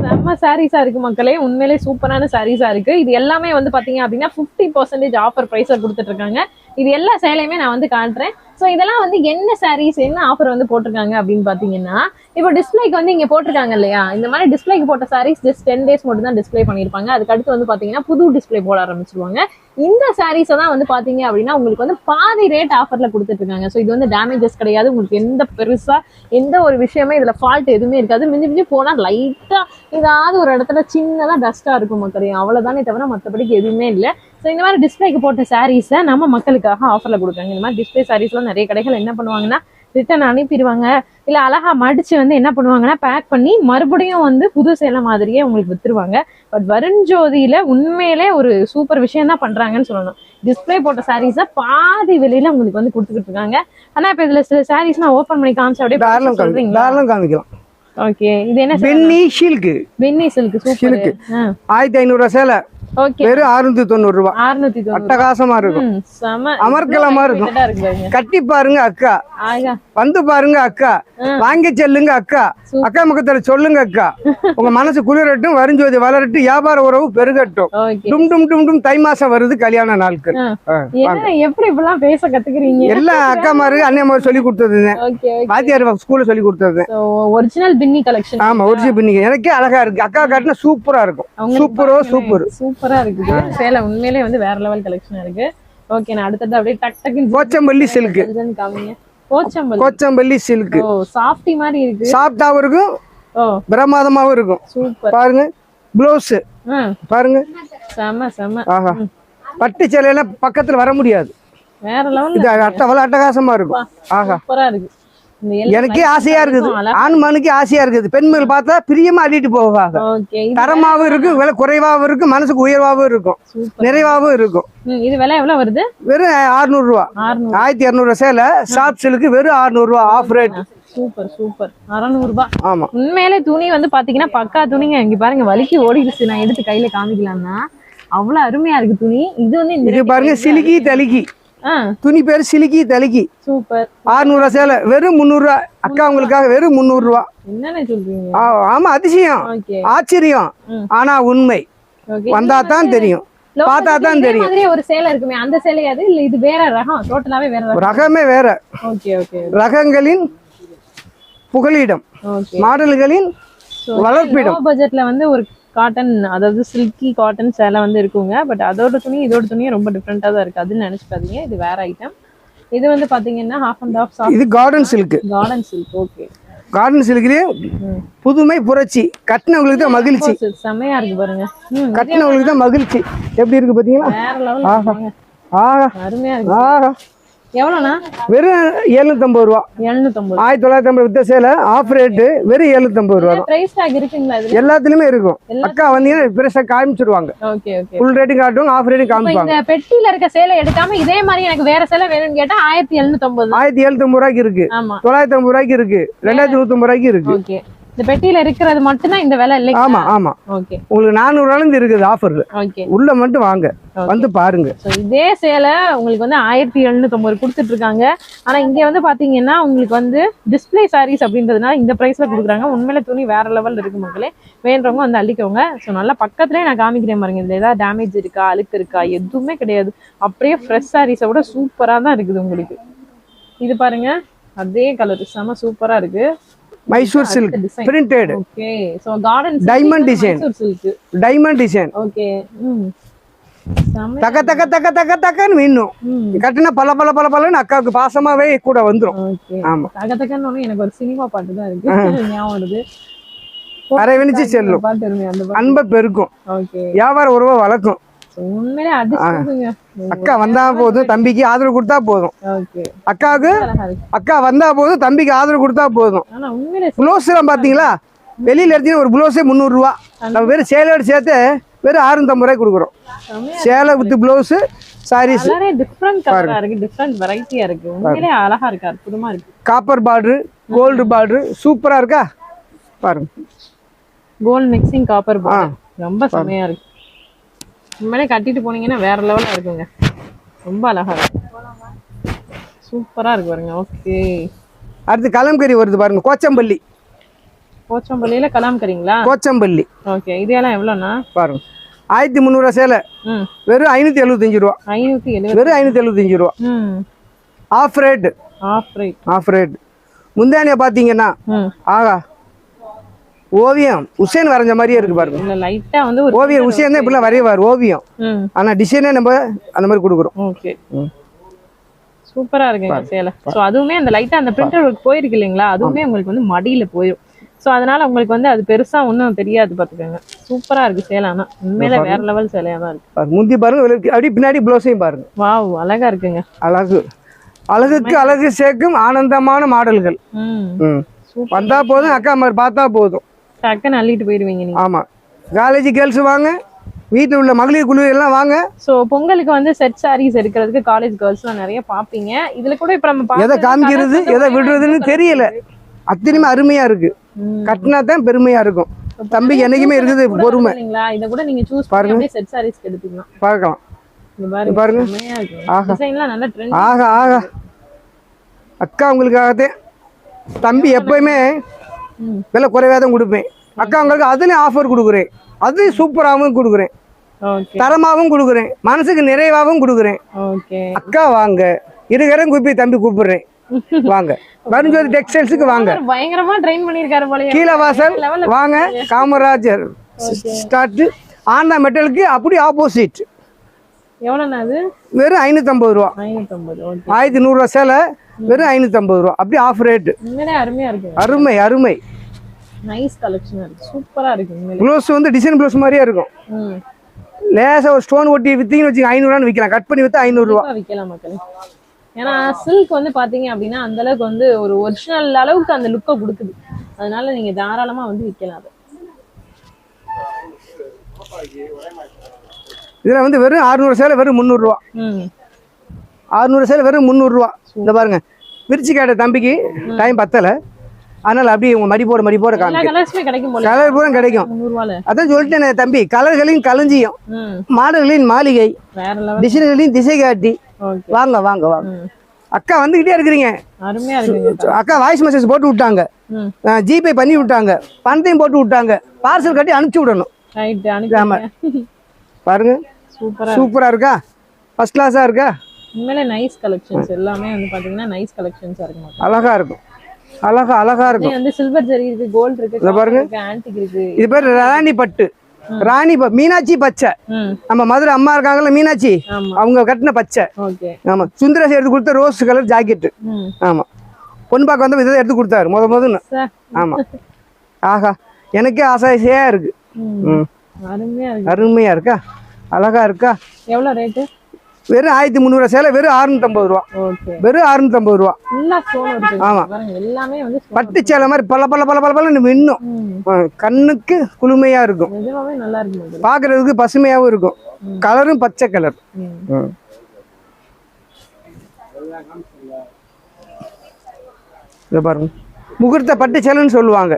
செம்ம சாரீஸா இருக்கு மக்களே, உண்மையிலே சூப்பரான சாரீஸா இருக்கு. இது எல்லாமே வந்து பாத்தீங்க அப்படின்னா 50% ஆஃபர் பிரைஸ்ல கொடுத்துட்டு இருக்காங்க. இது எல்லா சேலையுமே நான் வந்து காட்டுறேன். ஸோ இதெல்லாம் வந்து என்ன சாரீஸ், என்ன ஆஃபர் வந்து போட்டிருக்காங்க அப்படின்னு பாத்தீங்கன்னா, இப்போ டிஸ்பிளேக்கு வந்து இங்க போட்டிருக்காங்க இல்லையா, இந்த மாதிரி டிஸ்பிளேக்கு போட்ட சாரீஸ் ஜஸ்ட் 10 days மட்டும் தான் டிஸ்பிளே பண்ணிருப்பாங்க. அதுக்கு அடுத்து வந்து பாத்தீங்கன்னா புது டிஸ்பிளே போட ஆரம்பிச்சிருவாங்க. இந்த சாரீஸை தான் வந்து பாத்தீங்க அப்படின்னா உங்களுக்கு வந்து பாதி ரேட் ஆஃபர்ல கொடுத்துட்டு இருக்காங்க. ஸோ இது வந்து டேமேஜஸ் கிடையாது, உங்களுக்கு எந்த பெருசா எந்த ஒரு விஷயமே இதுல ஃபால்ட் எதுவுமே இருக்காது. மிஞ்சி மிஞ்சி போனா லைட்டா ஏதாவது ஒரு இடத்துல சின்னதா டஸ்டா இருக்கும் மக்களே, அவ்வளவுதானே தவிர மற்றபடிக்கு எதுவுமே இல்லை. ஸோ இந்த மாதிரி டிஸ்பிளேக்கு போட்ட சாரீஸை நம்ம மக்களுக்காக ஆஃபர்ல கொடுக்குறாங்க. இந்த மாதிரி டிஸ்பிளே சாரீஸ்லாம் நிறைய கடைகள் என்ன பண்ணுவாங்கன்னா ரிட்டர்ன் அனுப்பிடுவாங்க, இல்ல அழகா மடிச்சு வந்து என்ன பண்ணுவாங்கன்னா பேக் பண்ணி மறுபடியும் வந்து புது சேலை மாதிரியே உங்களுக்கு வித்துருவாங்க. பட் வருஞ்சோதியில உண்மையிலே ஒரு சூப்பர் விஷயம் தான் பண்றாங்கன்னு சொல்லணும். டிஸ்பிளே போட்ட சாரீஸை பாதி விலையில உங்களுக்கு வந்து கொடுத்துக்கிட்டு இருக்காங்க. ஆனா இப்ப இதுல சில சாரீஸ் நான் ஓபன் பண்ணி காமிச்சு அப்படியே காமிக்கலாம். ஓகே இது என்ன? பென்னி சில்க். பென்னி சில்க் சூப்பர். 1500 சேலை வெறும் 690 ரூபாய். அட்டகாசமா இருக்கும், அமர்க்கலமா இருக்கும். கட்டி பாருங்க அக்கா, வந்து பாருங்க அக்கா, வாங்கி செல்லுங்க அக்கா, அக்கா முகத்துல சொல்லுங்க அக்கா, உங்க மனசு குளிரட்டும், வருஞ்சோதி வளரட்டும், வியாபார உறவு பெருகட்டும். டும் டும் டும் டும். தை மாசம் வருது, கல்யாண நாட்கள். எப்படி இப்பெல்லாம் பேச கத்துக்கிறீங்க? எல்லாம் அக்கா மாரு அண்ணன் மாதிரி சொல்லி கொடுத்தது, வாத்தியார் ஸ்கூல்ல சொல்லி கொடுத்தது. ஒரிஜினல் பின்னி கலெக்ஷன். ஆமா, ஒரிஜினல் பின்னி எனக்கே அழகா இருக்கு. அக்கா காட்டினா சூப்பரா இருக்கும். சூப்பர் சூப்பரா இருக்குது சேலை, உண்மையிலே வந்து வேற லெவல் கலெக்ஷன் இருக்கு. ஓகே நான் அடுத்தது அப்படியே டக் டக்குன்னு Kochampalli silk. Kochampalli silk softy மாதிரி இருக்கு, சாஃப்டாவும் இருக்கும், பிரமாதமாவும் இருக்கும். சூப்பர். பாருங்க ப்ளவுஸ் பாருங்க, செம செம. ஆஹா, பட்டு சேலையில பக்கத்துல வர முடியாது, வேற லெவல். இது அட்டகாசமா இருக்கும். ஆஹா சூப்பரா இருக்கு. எனக்கே ஆசையா இருக்குது, ஆண் மனுக்கு ஆசையா இருக்குது. பெண்கள் பார்த்தா பிரியமா அள்ளிட்டு போவாங்க. தரமாவும் இருக்கு, விலை குறைவாகவும் இருக்கு, மனசுக்கு உயர்வாகவும் இருக்கும், நிறைவாகவும் இருக்கும். இது விலை எவ்வளவு வருது? வெறும் 600 ரூபா. 1200 சேலை சாப் சில்க்கு வெறும் 600 ரூபா ஆஃப் ரேட். Super super. 600 ரூபாய். ஆமா, உண்மையிலே துணி வந்து பாத்தீங்கன்னா பக்கா துணிங்க. இங்க பாருங்க வலிக்கு ஓடிடுச்சு, நான் எடுத்து கையில காமிக்கலாம்னா அவ்வளவு அருமையா இருக்கு துணி. இது வந்து இது பாருங்க சிலுக்கி தலிக்கி துணி, பேரு சிலுக்கி தலிக்கி. சூப்பர். 600 சேலை வெறும் 300 ரூபா. அக்கா உங்களுக்காக வெறும் 300 ரூபா. என்னன்னு சொல்றீங்க? ஆமா, அதிசயம், ஆச்சரியம், ஆனா உண்மை. வந்தா தான் தெரியும், பார்த்தா தான் தெரியும். மாதிரி ஒரு சேலை இருக்குமே, அந்த சேலை அது இல்ல, இது வேற ரகம், டோட்டலாவே வேற ரகமே வேற. Okay okay. ரகங்களின் புகலிடம், மாடல்களின் வளர்ப்பிடம். பட்ஜெட்ல வந்து ஒரு காட்டன், அதாவது சில்கி காட்டன் சேலை வந்து இருக்குங்க. பட் அதோட துணி இதோட துணியும் ரொம்ப டிஃப்ரெண்டா தான் இருக்கு, அதுன்னு நினைச்சுக்காதீங்க. இது வேற ஐட்டம். இது வந்து பாத்தீங்கன்னா ஹாஃப் அண்ட் ஆஃப். இது garden silk. Garden silk. Okay. Garden சில்க்லயே புதுமை புரட்சி. கட்டினவங்களுக்கு தான் மகிழ்ச்சி. செமையா இருக்கு பாருங்க, கட்டினவங்களுக்கு தான் மகிழ்ச்சி. எப்படி இருக்கு பாத்தீங்களா? வேற லெவல். ஆஹா, அருமையா இருக்கு. ஆஹா, எவ்வளோண்ணா? வெறும் 750 ரூபா. 750. 1950 வித்த சேலை ஆஃப் ரேட்டு வெறும் 750 ரூபா. பிரைஸ் டாக் இருக்குங்களா இதுல? எல்லாத்துலயுமே இருக்கும். அக்கா வந்தீங்கன்னா பெருசா காமிச்சிருவாங்க. Okay okay. ஃபுல் ரேட்டிங் காட்டுவாங்க, ஆஃப் ரேட்டிங் காமிப்பாங்க. இந்த பெட்டில இருக்க சேலை எடுக்காம இதே மாதிரி எனக்கு வேற சேலை வேணும்னு கேட்டா 1750. 1750 ரூபாய்க்கு இருக்கு. ஆமா. 950 ரூபாய்க்கு இருக்கு. 2150 ரூபாய்க்கு இருக்கு. ஓகே. இந்த பெட்டியில இருக்கிறது மட்டும் தான் இந்த விலை இல்லையா? ஆமா ஆமா. ஓகே. உங்களுக்கு 400 ரூபாயில இருக்குது ஆஃபர்ல. ஓகே. உள்ள மட்டும் வாங்க, வந்து பாருங்க. சோ இதே சேலை உங்களுக்கு வந்து 1750 கொடுத்துட்டு இருக்காங்க. ஆனா இங்க வந்து பாத்தீங்கன்னா உங்களுக்கு வந்து டிஸ்ப்ளே சாரீஸ் அப்படின்றதுனால இந்த பிரைஸ்ல கொடுக்குறாங்க. உண்மையில துணி வேற லெவல் இருக்கு மக்களே. வேண்டவங்க வந்து அள்ளிக்கோங்க. ஸோ நல்லா பக்கத்துலேயே நான் காமிக்கிறேன் பாருங்க. இதுல ஏதாவது டேமேஜ் இருக்கா, அழுக்கு இருக்கா, எதுவுமே கிடையாது. அப்படியே ஃப்ரெஷ் சாரீஸை விட சூப்பரா தான் இருக்குது உங்களுக்கு. இது பாருங்க, அதே கலர் செம சூப்பரா இருக்கு. Mysore silk printed. Okay. So garden diamond design. Mysore silk. Diamond design. Okay. தக்க தக்க தக்க தக்க தக்கன்னு மீனும் கட்டினா பல பல பல பலன்னு அக்காவுக்கு பாசமாவே கூட வந்துரும். ஆமா. தக்க தக்கன்னு எனக்கு ஒரு சினிமா பாட்டு தான் இருக்கு ஞாபகம் வருது. அரவணிச்சு செல்லும், அன்பை பெருக்கும், வியாபார உறவை வளர்க்கும். உண்மையிலே அதிர்ஷ்டங்க. அக்கா வந்தா போதும், தம்பிக்கு ஆதரவு கொடுத்தா போதும். அக்காவுக்கு அக்கா வந்தா போதும், தம்பிக்கு ஆதரவு கொடுத்தா போதும். ப்ளவுஸ் எல்லாம் பாத்தீங்களா, வெளியில எடுத்தீங்கன்னா ஒரு ப்ளவுஸே 300 ரூபா. நம்ம வெறும் சேலையோட சேர்த்து வெறும் 650 ரூபாய் கொடுக்குறோம். சேலை வித் ப்ளவுஸ் சாரீஸ் டிஃபரண்ட் கலரா இருக்கு, டிஃபரண்ட் வெரைட்டியா இருக்கு. உண்மையிலே அழகா இருக்கு, அற்புதமா இருக்கு. காப்பர் பார்டர், கோல்டு பார்டர் சூப்பரா இருக்கா பாருங்க. கோல்ட் மிக்சிங் காப்பர் பார்டர் ரொம்ப செமையா இருக்கு. உண்மையிலே கட்டிட்டு போனீங்கன்னா வேற லெவலா இருக்குங்க. ரொம்ப அழகா இருக்கு, சூப்பரா இருக்கு பாருங்க. ஓகே. அடுத்து கலம்கரி வருது பாருங்க. கோச்சம்பள்ளி. கோச்சம்பள்ளியில கலாம்கரிங்களா? கோச்சம்பள்ளி. ஓகே. இதெல்லாம் எவ்வளோண்ணா பாருங்க? 1300 ரூபா சேலை வெறும் 575 ரூபா. 570. வெறும் 575 ரூபா. Half rate. Half rate. முந்தானியா பாத்தீங்கன்னா ஆகா, ஓவியம் உசேன் வரைஞ்ச மாதிரியே இருக்கு பாருங்க. லைட்டா வந்து ஓவியம் உசேன் தான் இப்படிலாம் வரைவார் ஓவியம். ஆனா டிசைனே நம்ம அந்த மாதிரி கொடுக்குறோம். ஓகே. சூப்பரா இருக்குங்க சேலை. சோ அதுவுமே அந்த லைட்டா அந்த பிரிண்டர் ஒர்க் போயிருக்கு இல்லைங்களா, அதுவுமே உங்களுக்கு வந்து மடியில போயிடும். சோ அதனால உங்களுக்கு வந்து அது பெருசா ஒன்றும் தெரியாது பாத்துக்கோங்க. சூப்பரா இருக்கு சேலை. ஆனா உண்மையில வேற லெவல் சேலையா தான் இருக்கு. முந்தி பாருங்க, அப்படியே பின்னாடி ப்ளவுஸையும் பாருங்க. வாவ், அழகா இருக்குங்க. அழகு, அழகுக்கு அழகு சேர்க்கும் ஆனந்தமான மாடல்கள். வந்தா போதும், அக்கா மாதிரி பார்த்தா போதும், டக்குன்னு அள்ளிட்டு போயிடுவீங்க நீங்க. ஆமா. காலேஜ் கேர்ள்ஸ் வாங்க, வீட்டில் உள்ள மகளிர் குழு எல்லாம் வாங்க. சோ பொங்கலுக்கு வந்து செட் சாரீஸ் எடுக்கிறதுக்கு காலேஜ் கேர்ள்ஸ்லாம் நிறைய பாப்பீங்க. இதுல கூட இப்ப நம்ம எதை காமிக்கிறது எதை விடுறதுன்னு தெரியல. அத்தனையுமே அருமையா இருக்கு. கட்டினா தான் பெருமையா இருக்கும். தம்பிக்கு என்னைக்குமே இருக்குது பொறுமை. இத கூட நீங்க சூஸ் பண்ணி அப்படியே செட் சாரீஸ் எடுத்துக்கலாம். பார்க்கலாம். இது பாருங்க. ஆஹா டிசைன்லாம் நல்ல ட்ரெண்ட். ஆஹா ஆஹா. அக்கா உங்களுக்காகத்தான் தம்பி எப்பயுமே விலை குறைவாக தான் கொடுப்பேன். அக்கா உங்களுக்கு அதுலயும் ஆஃபர் கொடுக்குறேன். அது சூப்பராகவும் கொடுக்குறேன், தரமாகவும் கொடுக்குறேன், மனசுக்கு நிறைவாகவும் கொடுக்குறேன். அக்கா வாங்க, இருகரம் கூப்பி தம்பி கூப்பிடுறேன், வாங்க. வருஞ்சோதி டெக்ஸ்டைல்ஸுக்கு வாங்க. பயங்கரமா ட்ரெயின் பண்ணிருக்காரு போல. கீழே வாசல் வாங்க. காமராஜர் ஸ்டார்ட் ஆண்டா மெட்டலுக்கு அப்படி ஆப்போசிட். எவ்வளோண்ணா அது? வெறும் 550 ரூபா. 1100 ரூபா சேலை வெறும் 550 ரூபா. அப்படி ஆஃப் ரேட். அருமையா இருக்கு. அருமை அருமை. நைஸ் கலெக்ஷன் இருக்கு, சூப்பரா இருக்கு. ப்ளவுஸ் வந்து டிசைன் ப்ளவுஸ் மாதிரியே இருக்கும். லேசா ஒரு ஸ்டோன் ஒட்டி வித்தீங்கன்னு வச்சுங்க 500 ரூபான்னு விற்கலாம். கட் பண்ணி வித்தா 500 ரூபா விற்கலாம் மக்களே. ஏன்னா சில்க் வந்து பாத்தீங்க அப்படின்னா அந்த அளவுக்கு வந்து ஒரு ஒரிஜினல் அளவுக்கு அந்த லுக்கை கொடுக்குது. அதனால நீங்க தாராளமா வந்து விற்கலாம். அது இதுல வந்து வெறும் 600 சேலை வெறும் 300 ரூபா. 600 சேலை வெறும் 300 ரூபா. இந்த பாருங்க, விரிச்சு கேட்ட தம்பிக்கு டைம் பத்தல, அதனால அப்படியே உங்க மடி போட கலர் பூரா கிடைக்கும். அதான் சொல்லிட்டேன் தம்பி, கலர்களின் களஞ்சியம், மாடல்களின் மாளிகை, டிசைன்களின் திசை காட்டி. வாங்க வாங்க வாங்க. அக்கா வந்துகிட்டே இருக்கிறீங்க. அக்கா வாய்ஸ் மெசேஜ் போட்டு விட்டாங்க, ஜிபே பண்ணி விட்டாங்க, பணத்தையும் போட்டு விட்டாங்க, பார்சல் கட்டி அனுப்பிச்சு விடணும். பாருங்க, சூப்பரா இருக்கா, ஃபர்ஸ்ட் கிளாஸா இருக்கா. உண்மையிலே நைஸ் கலெக்ஷன்ஸ் எல்லாமே வந்து பாத்தீங்கன்னா நைஸ் கலெக்ஷன்ஸா இருக்கு. அழகா இருக்கும், அழகா இருக்கும். வந்து சில்வர் ஜரி இருக்கு, கோல்ட் இருக்கு, பாருங்க ஆன்டிக் இருக்கு. இது பேர் ராணி பட்டு, ராணி மீனாட்சி பச்சை. நம்ம மதுரை அம்மா இருக்காங்கல்ல மீனாட்சி, அவங்க கட்டின பச்சை. ஆமா. சுந்தரேஷ் எடுத்து கொடுத்த ரோஸ் கலர் ஜாக்கெட். ஆமா. பொன்பாக்க வந்து இதை எடுத்து கொடுத்தாரு முதல்ல. ஆமா. ஆஹா, எனக்கே ஆசையா இருக்கு. அருமையா இருக்கா, அழகா இருக்கா. எவ்வளவு ரேட்டு? வெறும் 1300 சேலை வெறும் 650 ரூபா. வெறும் 650 ரூபா. ஆமா, எல்லாமே வந்து பட்டு சேலை மாதிரி பல பல பல பல பல இன்னும் கண்ணுக்கு குளுமையா இருக்கும். நல்லா இருக்கும், பாக்குறதுக்கு பசுமையாவும் இருக்கும். கலரும் பச்சை கலர். பாருங்க, முகூர்த்த பட்டு சேலைன்னு சொல்லுவாங்க.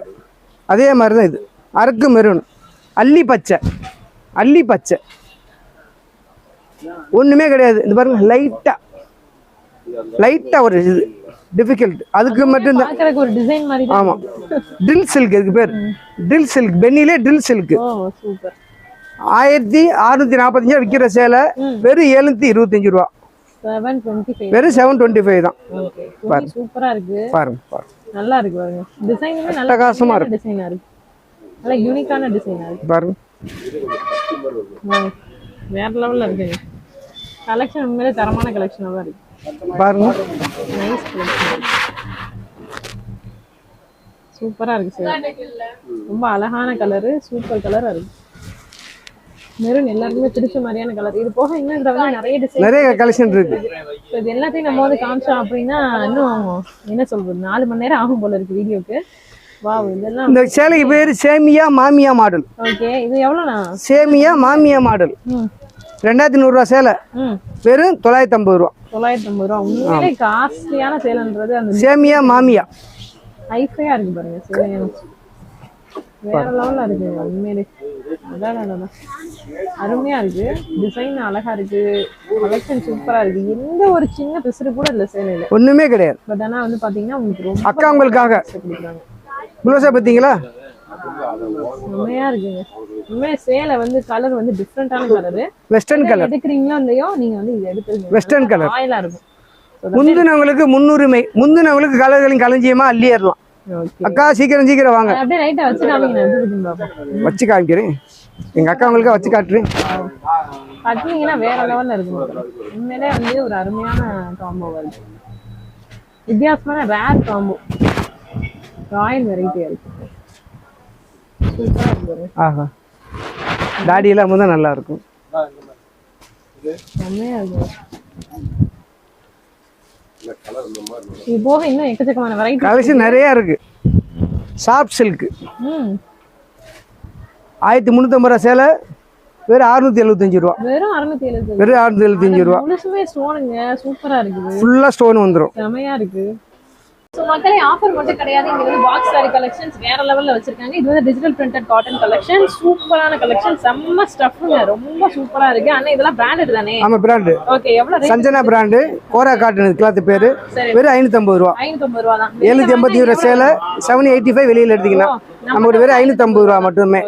அதே மாதிரிதான் இது. அரக்கு மெரூன், அல்லி பச்சை. அல்லி பச்சை ஒண்ணுமே கிடையாது. இந்த பாருங்க, லைட்டா ஒரு இது டிஃபிகல்ட். அதுக்கு மட்டும் தான் ஒரு டிசைன் மாதிரி. ஆமா, ட்ரில் சில்க். இதுக்கு பேர் ட்ரில் சில்க். பெண்ணிலே ட்ரில் சில்க். 1645 விற்கிற சேலை வெறும் 725 ரூபா. வெறும் 725 தான். சூப்பரா இருக்கு பாருங்க, பாருங்க, நல்லா இருக்கு பாருங்க. டிசைனுமே நல்ல பிரகாசமா இருக்கு. டிசைனா இருக்கு, நல்ல யூனிக்கான டிசைனா இருக்கு பாருங்க. வேற லெவல்ல இருக்கு கலெக்ஷன். உண்மையிலே தரமான கலெக்ஷனா தான் இருக்கு பாருங்க. நைஸ் கலெக்ஷன், சூப்பரா இருக்கு சார். ரொம்ப அழகான கலரு, சூப்பர் கலரா இருக்கு. மெரூன் எல்லாருக்குமே பிடிச்ச மாதிரியான கலர். இது போக இன்னும் இதுல வந்து நிறைய டிசைன், நிறைய கலெக்ஷன் இருக்கு. இது எல்லாத்தையும் நம்ம வந்து காமிச்சோம் அப்படின்னா இன்னும் என்ன சொல்றது 4 மணி நேரம் ஆகும் போல இருக்கு வீடியோக்கு. வாவ், இதெல்லாம் இந்த சேலைக்கு பேரு சேமியா மாமியா மாடல். ஓகே, இது எவ்வளவுனா? சேமியா மாமியா மாடல் 2100 ரூபா சேலை வெறும் 950 ரூபா. 950 ரூபா. உண்மையிலே காஸ்ட்லியான சேலைன்றது அந்த சேமியா மாமியா ஹைஃபையா இருக்கு பாருங்க. சேலை வேற லெவல்ல இருக்கு உண்மையிலே. அதான் அருமையா இருக்கு, டிசைன் அழகா இருக்கு, கலெக்ஷன் சூப்பரா இருக்கு. எந்த ஒரு சின்ன பிசுறு கூட இல்ல சேலையில, ஒண்ணுமே கிடையாது. பட் ஆனா வந்து பாத்தீங்கன்னா உங்களுக்கு ரொம்ப அக்கா உங்களுக்காக கொடுக்குறாங்க. ப்ளவுஸை பார்த்தீங்களா, செம்மையா இருக்குங்க. உண்மையா சேலை வந்து கலர் வந்து டிஃப்ரெண்டான கலரு. வெஸ்டர்ன் கலர் எடுக்கிறீங்களோ இல்லையோ நீங்க வந்து இது எடுத்துருங்க. வெஸ்டர்ன் கலர் ஆயிலா இருக்கும். முந்தினவங்களுக்கு முன்னுரிமை. முந்தினவங்களுக்கு கலர்களின் களஞ்சியமா அள்ளி ஏறலாம். அக்கா சீக்கிரம் சீக்கிரம் வாங்க. அப்படியே ரைட்டா வச்சு காமிங்க, வச்சு காமிக்கிறேன். எங்க அக்கா உங்களுக்கு வச்சு காட்டுறேன். கட்டினீங்கன்னா வேற லெவல்ல இருக்கும். உண்மையிலே வந்து ஒரு அருமையான காம்போ வருது. வித்தியாசமான ரேர் காம்போ, ராயல் வெரைட்டியா இருக்கு. சூப்பரா இருக்கு. ஆஹா, தாடி எல்லாம் தான் நல்லா இருக்கும். செம்மையா இருக்கு. இது போக இன்னும் எக்கச்சக்கமான வெரைட்டி கலெக்ஷன் நிறைய இருக்கு. சாஃப்ட் சில்க் 1350 ரூபா சேலை வெறும் 675 ரூபா. வெறும் 675. வெறும் 675 ரூபா. முழுசுமே ஸ்டோனுங்க, சூப்பரா இருக்கு. ஃபுல்லா ஸ்டோன் வந்துரும். செமையா இருக்கு. சோ மக்களே, ஆஃபர் மட்டும் கிடையாது. இங்க வந்து பாக்ஸ் சாரி கலெக்ஷன்ஸ் வேற லெவல்ல வச்சிருக்காங்க. இது வந்து டிஜிட்டல் பிரிண்டட் காட்டன் கலெக்ஷன். சூப்பரான கலெக்ஷன், செம்ம ஸ்டஃப்ங்க, ரொம்ப சூப்பரா இருக்கு. அண்ணா இதெல்லாம் பிராண்டட் தானே? ஆமா, பிராண்ட். ஓகே, எவ்வளவு ரேட்? சஞ்சனா பிராண்ட், கோரா காட்டன் கிளாத் பேரு. வெறும் 550 ரூபா. 550 ரூபா தான். 785 ரூபா சேலை 785 வெளியில எடுத்தீங்கன்னா நமக்கு வெறும் 550 ரூபா மட்டுமே.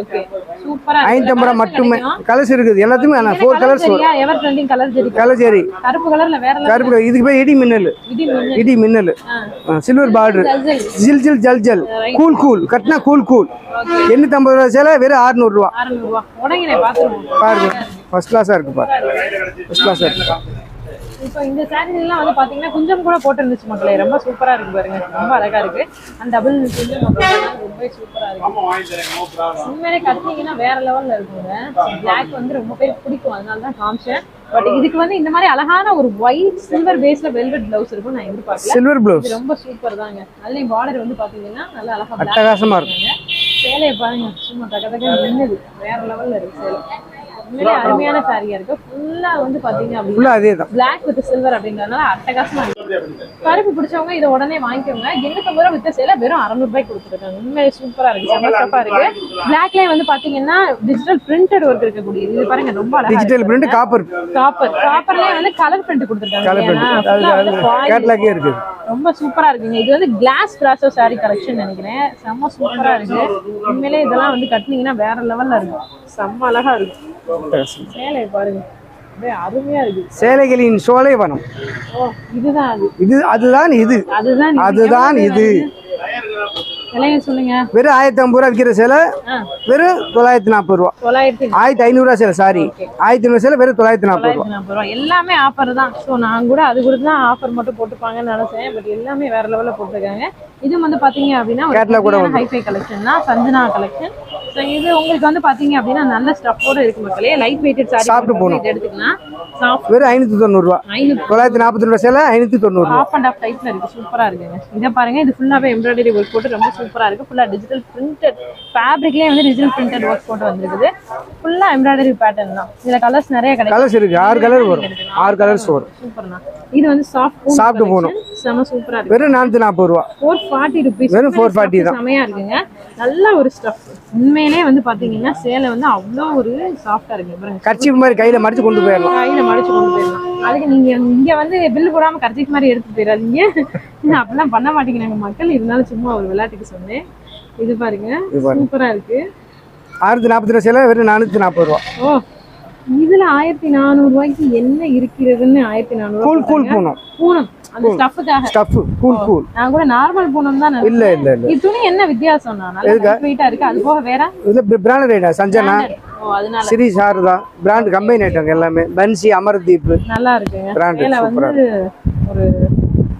சூப்பரா 550 ரூபா மட்டுமே. கலர்ஸ் இருக்குது எல்லாத்துமே. ஆனா 4 கலர்ஸ் வரும். எவர் ட்ரெண்டிங் கலர் ஜெரி. கலர் ஜெரி கருப்பு கலர்ல வேற லெவல். கருப்பு இதுக்கு பேர் இடி மின்னல். இடி மின்னல். Silver border. ஜில் ஜில் ஜல் ஜல். Cool cool. கட்னா கூல் கூல். 850 ரூபா சேலை வெறும் 600 ரூபா. 600 ரூபா. உடனே பாத்துறோம். பாருங்க, ஃபர்ஸ்ட் கிளாஸா இருக்கு பாருங்க. ஃபர்ஸ்ட் கிளாஸா இருக்கு. இப்போ இந்த சாரீ எல்லாம் வந்து பாத்தீங்கன்னா கொஞ்சம் கூட போட்டு இருந்துச்சு மக்களே. ரொம்ப சூப்பரா இருக்கு பாருங்க, ரொம்ப அழகா இருக்கு. அந்த டபுள் கொஞ்சம் ரொம்ப சூப்பரா இருக்கு. உண்மையிலே கட்டினீங்கன்னா வேற லெவல்ல இருக்குங்க. பிளாக் வந்து ரொம்ப பேருக்கு பிடிக்கும், அதனால தான் காமிச்சேன். பட் இதுக்கு வந்து இந்த மாதிரி அழகான ஒரு ஒயிட் சில்வர் பேஸ்ல வெல்வெட் பிளவுஸ் இருக்கும் நான் எதிர்பார்க்கல. சில்வர் பிளவுஸ் ரொம்ப சூப்பர் தாங்க. நல்ல பார்டர் வந்து பாத்தீங்கன்னா நல்ல அழகா அட்டகாசமா இருக்கு. சேலையை பாருங்க, சும்மா தக தக நின்னுது. வேற லெவல்ல இருக்கு சேலை. உண்மையிலே அருமையான சாரியா இருக்கு. ஃபுல்லா வந்து பாத்தீங்க அப்படின்னா அதேதான் பிளாக் வித் சில்வர் அப்படிங்கறதுனால அட்டகாசமா இருக்கு. கருப்பு பிடிச்சவங்க இதை உடனே வாங்கிக்கோங்க. 850 ரூபா வித்த சேலை வெறும் 600 ரூபாய்க்கு கொடுத்துருக்காங்க. உண்மையிலே சூப்பரா இருக்கு, செம்ம ஸ்டஃப்பா இருக்கு. பிளாக்லயே வந்து பாத்தீங்கன்னா டிஜிட்டல் பிரிண்டட் ஒர்க் இருக்கக்கூடியது. இது பாருங்க ரொம்ப அழகா டிஜிட்டல் பிரிண்ட். காப்பர்லயே வந்து கலர் பிரிண்ட் கொடுத்துருக்காங்க. கேட்டலாகே இருக்கு, ரொம்ப சூப்பரா இருக்குங்க. இது வந்து கிளாஸ் பிராசோ சாரி கலெக்ஷன் நினைக்கிறேன். செம்ம சூப்பரா இருக்கு. உண்மையிலே இதெல்லாம் வந்து கட்டினீங்கன்னா வேற லெவல்ல இருக்கும், செம்ம அழகா இருக்கும். சேலை பாருங்க, அப்படியே அருமையா இருக்கு. சேலைகளின் சோலைவனம். இதுதான் அது. அதுதான் இது. அதுதான் இது. சொல்லுங்க. வெறும் 1050 ரூபா விற்கிற சேலை வெறும் 940 ரூபா. 1500 ரூபா சேலை. சாரி, 1500 சேலை வெறும் 940 ரூபா. எல்லாமே ஆஃபர் தான். ஸோ நான் கூட அது கூட தான் ஆஃபர் மட்டும் போட்டுப்பாங்கன்னு நினைச்சேன். பட் எல்லாமே வேற லெவலில் போட்டிருக்காங்க. இது வந்து பாத்தீங்க அப்படின்னா ஹைஃபை கலெக்ஷன் தான். சஞ்சனா கலெக்ஷன். இது உங்களுக்கு வந்து பாத்தீங்க அப்படின்னா நல்ல ஸ்டஃப்போட இருக்கு மக்களே. லைட் வெயிட்டட் சாரி சாப்பிட்டு போகணும். எடுத்துக்கலாம். சாஃப்ட் வெறும் 590 ரூபா. 942 ரூபா சேலை 590 ரூபா. ஆஃப் அண்ட் ஆஃப் டைப்ல இருக்கு. சூப்பரா இருக்குங்க. இத பாருங்க, இது ஃபுல்லாவே எம்ப்ராய்டரி ஒர்க் போட்டு ரொம்ப சூப்பரா இருக்கு. ஃபுல்லா டிஜிட்டல் பிரிண்டட் ஃபேப்ரிக்லயே வந்து டிஜிட்டல் பிரிண்டட் ஒர்க் போட்டு வந்திருக்குது. ஃபுல்லா எம்ப்ராய்டரி பேட்டர்ன் தான். இதுல கலர்ஸ் நிறைய கிடைக்கும். கலர்ஸ் இருக்கு. 6 கலர் வரும். 6 கலர்ஸ் வரும். சூப்பர்ண்ணா. இது வந்து சாப்பிட்டு போகணும். செம சூப்பரா இருக்கு. வெறும் 440 ரூபா. 440 rupees. வெறும் 440 தான். செமையா இருக்குங்க. நல்ல ஒரு ஸ்டஃப். உண்மையிலே வந்து பாத்தீங்கன்னா சேலை வந்து அவ்வளோ ஒரு சாஃப்டா இருக்கு பாருங்க. கர்ச்சீஃப் மாதிரி கையில மடிச்சு கொண்டு போயிடலாம். கையில மடிச்சு கொண்டு போயிடலாம். அதுக்கு நீங்க இங்க வந்து பில் போடாம கர்ச்சீஃப் மாதிரி எடுத்து போயிடாதீங்க. அப்படிலாம் பண்ண மாட்டேங்கிறாங்க மக்கள். இருந்தாலும் சும்மா ஒரு விளையாட்டுக்கு சொன்னேன். இது பாருங்க, சூப்பரா இருக்கு. 640 ரூபா சேலை வெறும் 440 ரூபா. ஓ, இதுல 1400 ரூபாய்க்கு என்ன இருக்கிறதுன்னு 1400 கூல் போணும். பூனம் அந்த ஸ்டஃப்காக. Stuff cool. நான் கூட நார்மல் பூனம் தான் நினைச்சேன். இல்ல. இது துணி என்ன வித்தியாசம்னா நல்ல வெயிட்டா இருக்கு. அது போக வேற இது பிராண்டட் ஐட்டம். சஞ்சனா, அதனால Sri Sarada brand combine item எல்லாமே. பன்சி, அமர்தீப் நல்லா இருக்குங்க. பிராண்ட் சேலை சூப்பரா வந்து ஒரு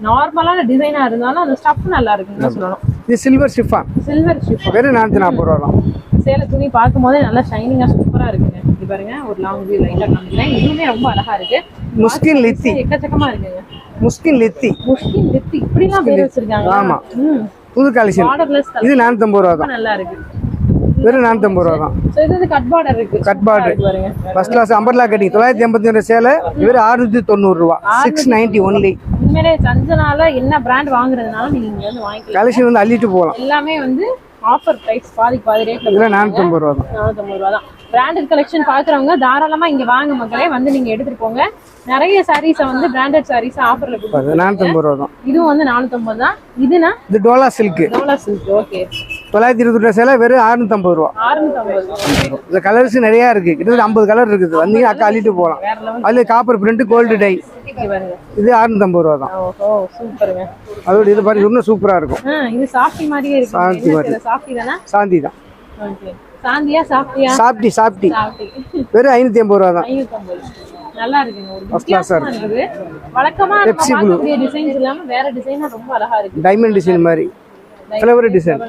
நார்மலான டிசைனா இருந்தாலும் அந்த ஸ்டஃப் நல்லா இருக்குன்னு சொல்லணும். இது சில்வர் ஷிஃபான். சில்வர் ஷிஃபான் வெறும் 440 ரூபா தான். சேலை துணி பார்க்கும்போதே நல்லா ஷைனிங்கா சூப்பரா இருக்குங்க. இது பாருங்க, ஒரு லாங் வியூ லைட்டா காமிக்கிறேன். இதுவுமே ரொம்ப அழகா இருக்கு. முஸ்கின் லித்தி எக்கச்சக்கமா இருக்குங்க. முஸ்கின் லித்தி இப்படிலாம் பேர் வச்சிருக்காங்க. ஆமா, புது கலெக்ஷன். இது 450 ரூபா தான். நல்லா இருக்கு. வெறும் 450 ரூபா தான். சோ இது வந்து கட் பார்டர் இருக்கு. கட் பார்டர் பாருங்க. ஃபர்ஸ்ட் கிளாஸ் அம்பர்லா கட்டிங் 982 சேலை வெறும் 690 ரூபா. 690 ஒன்லி. உண்மையிலே சஞ்சனால என்ன பிராண்ட் வாங்குறதுனால நீங்க இங்க வந்து வாங்கிக்கலாம். கலெக்ஷன் வந்து அள்ளிட்டு போகலாம். எல்லாமே வந்து ஆஃபர் பிரைஸ். பாதி ரேட்ல. இதுல 450 ரூபா தான். 450 ரூபா தான். பிராண்டட் கலெக்ஷன் பாக்குறவங்க தாராளமா இங்க வாங்க மக்களே. வந்து நீங்க எடுத்துட்டு போங்க. நிறைய சாரீஸ் வந்து பிராண்டட் சாரீஸ் ஆஃபர்ல கொடுப்பாங்க. 450 ரூபா தான். இதுவும் வந்து 450 தான். இதுனா இது டோலா சில்க். ஓகே. 920 ரூபா சேலை வெறும் 650 ரூபா. 650. இந்த கலர்ஸ் நிறைய இருக்கு. கிட்டத்தட்ட 50 கலர் இருக்குது. வந்தீங்க அக்கா அள்ளிட்டு போகலாம். அதுல காப்பர் பிரிண்ட், கோல்டு டை. இது 650 ரூபா தான். ஓஹோ, சூப்பருங்க. அதோட இது பாருங்க, இன்னும் சூப்பரா இருக்கும். இது சாஃப்டி மாதிரியே இருக்கு. சாந்தி மாதிரி. சாஃப்டி தானா? சாந்தி தான். ஓகே. சாந்தியா சாஃப்டியா? சாஃப்டி. வெறும் 550 ரூபா தான். 550. நல்லா இருக்குங்க. ஒரு வித்தியாசமா இருக்குது. வழக்கமா நம்ம பார்க்கக்கூடிய டிசைன்ஸ் இல்லாம வேற டிசைனா ரொம்ப அழகா இருக்கு. டைமண்ட் டிசைன் மாதிரி, ஃப்ளவர் டிசைன்,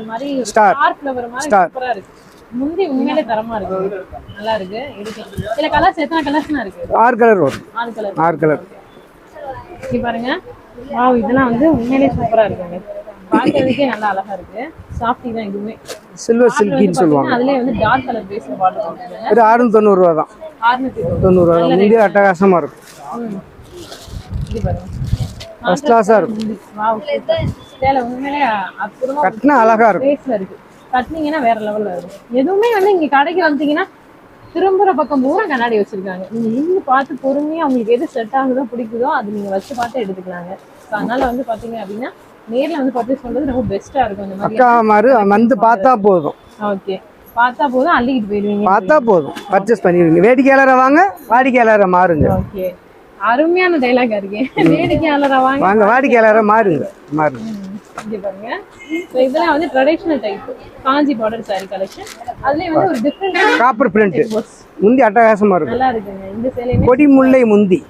ஸ்டார் ஃப்ளவர் மாதிரி சூப்பரா இருக்கு. முந்தி உண்மையிலே தரமா இருக்கு. நல்லா இருக்கு. இதுல கலர்ஸ் எத்தனை கலர்ஸ்னா இருக்கு? 6 கலர் வரும். 6 கலர். இங்க பாருங்க. வாவ், இதெல்லாம் வந்து உண்மையிலே சூப்பரா இருக்குங்க. பார்க்கிறதுக்கே நல்லா அழகா இருக்கு. சாஃப்டி தான் இதுவுமே. சில்வர் சில்கின்னு சொல்லுவாங்க. அதுலயே வந்து டார்க் கலர் பேஸ்ல பார்டர் போட்டுருக்காங்க. இது 690 ரூபா தான். 690 ரூபா தான். முந்தைய அட்டகாசமா இருக்கும். இது பாருங்க. ஃபர்ஸ்ட் கிளாஸா இருக்கும். வாவ், சேலை உண்மையிலே அற்புதமா கட்டினா அழகா இருக்கும். பேஸ்ல இருக்கு. கட்டினீங்கன்னா வேற லெவல்ல இருக்கும். எதுவுமே வந்து இங்க கடைக்கு வந்தீங்கன்னா திரும்புற பக்கம் பூரா கண்ணாடி வச்சிருக்காங்க. நீங்க இங்க பார்த்து பொறுமையா உங்களுக்கு எது செட் ஆகுதோ பிடிக்குதோ அது நீங்க வச்சு பார்த்து எடுத்துக்கலாங்க. அதனால வந்து பாத்தீங்க அப்படின்னா நேர்ல வந்து பர்ச்சேஸ் பண்றது ரொம்ப பெஸ்டா இருக்கும். இந்த மாதிரி அக்கா மாதிரி வந்து பார்த்தா போதும். ஓகே, பார்த்தா போதும், அள்ளிக்கிட்டு போயிடுவீங்க. பார்த்தா போதும், பர்ச்சேஸ் பண்ணிடுவீங்க. வேடிக்கையாளரை வாங்க, வாடிக்கையாளரை மாறுங்க. ஓகே, அருமையான டைலாக் இருக்கு. வேடிக்கையாளரை வாங்க, வாடிக்கையாளரை மாறுங்க. இங்க பாருங்க. இதெல்லாம் வந்து ட்ரெடிஷனல் டைப் காஞ்சி பார்டர் சாரி கலெக்ஷன். அதுலயே வந்து ஒரு டிஃபரண்ட் காப்பர் பிரிண்ட் முந்தி அட்டகாசமா இருக்கும். நல்லா இருக்குங்க. இந்த சேலையே கொடி முல்லை முந்தி.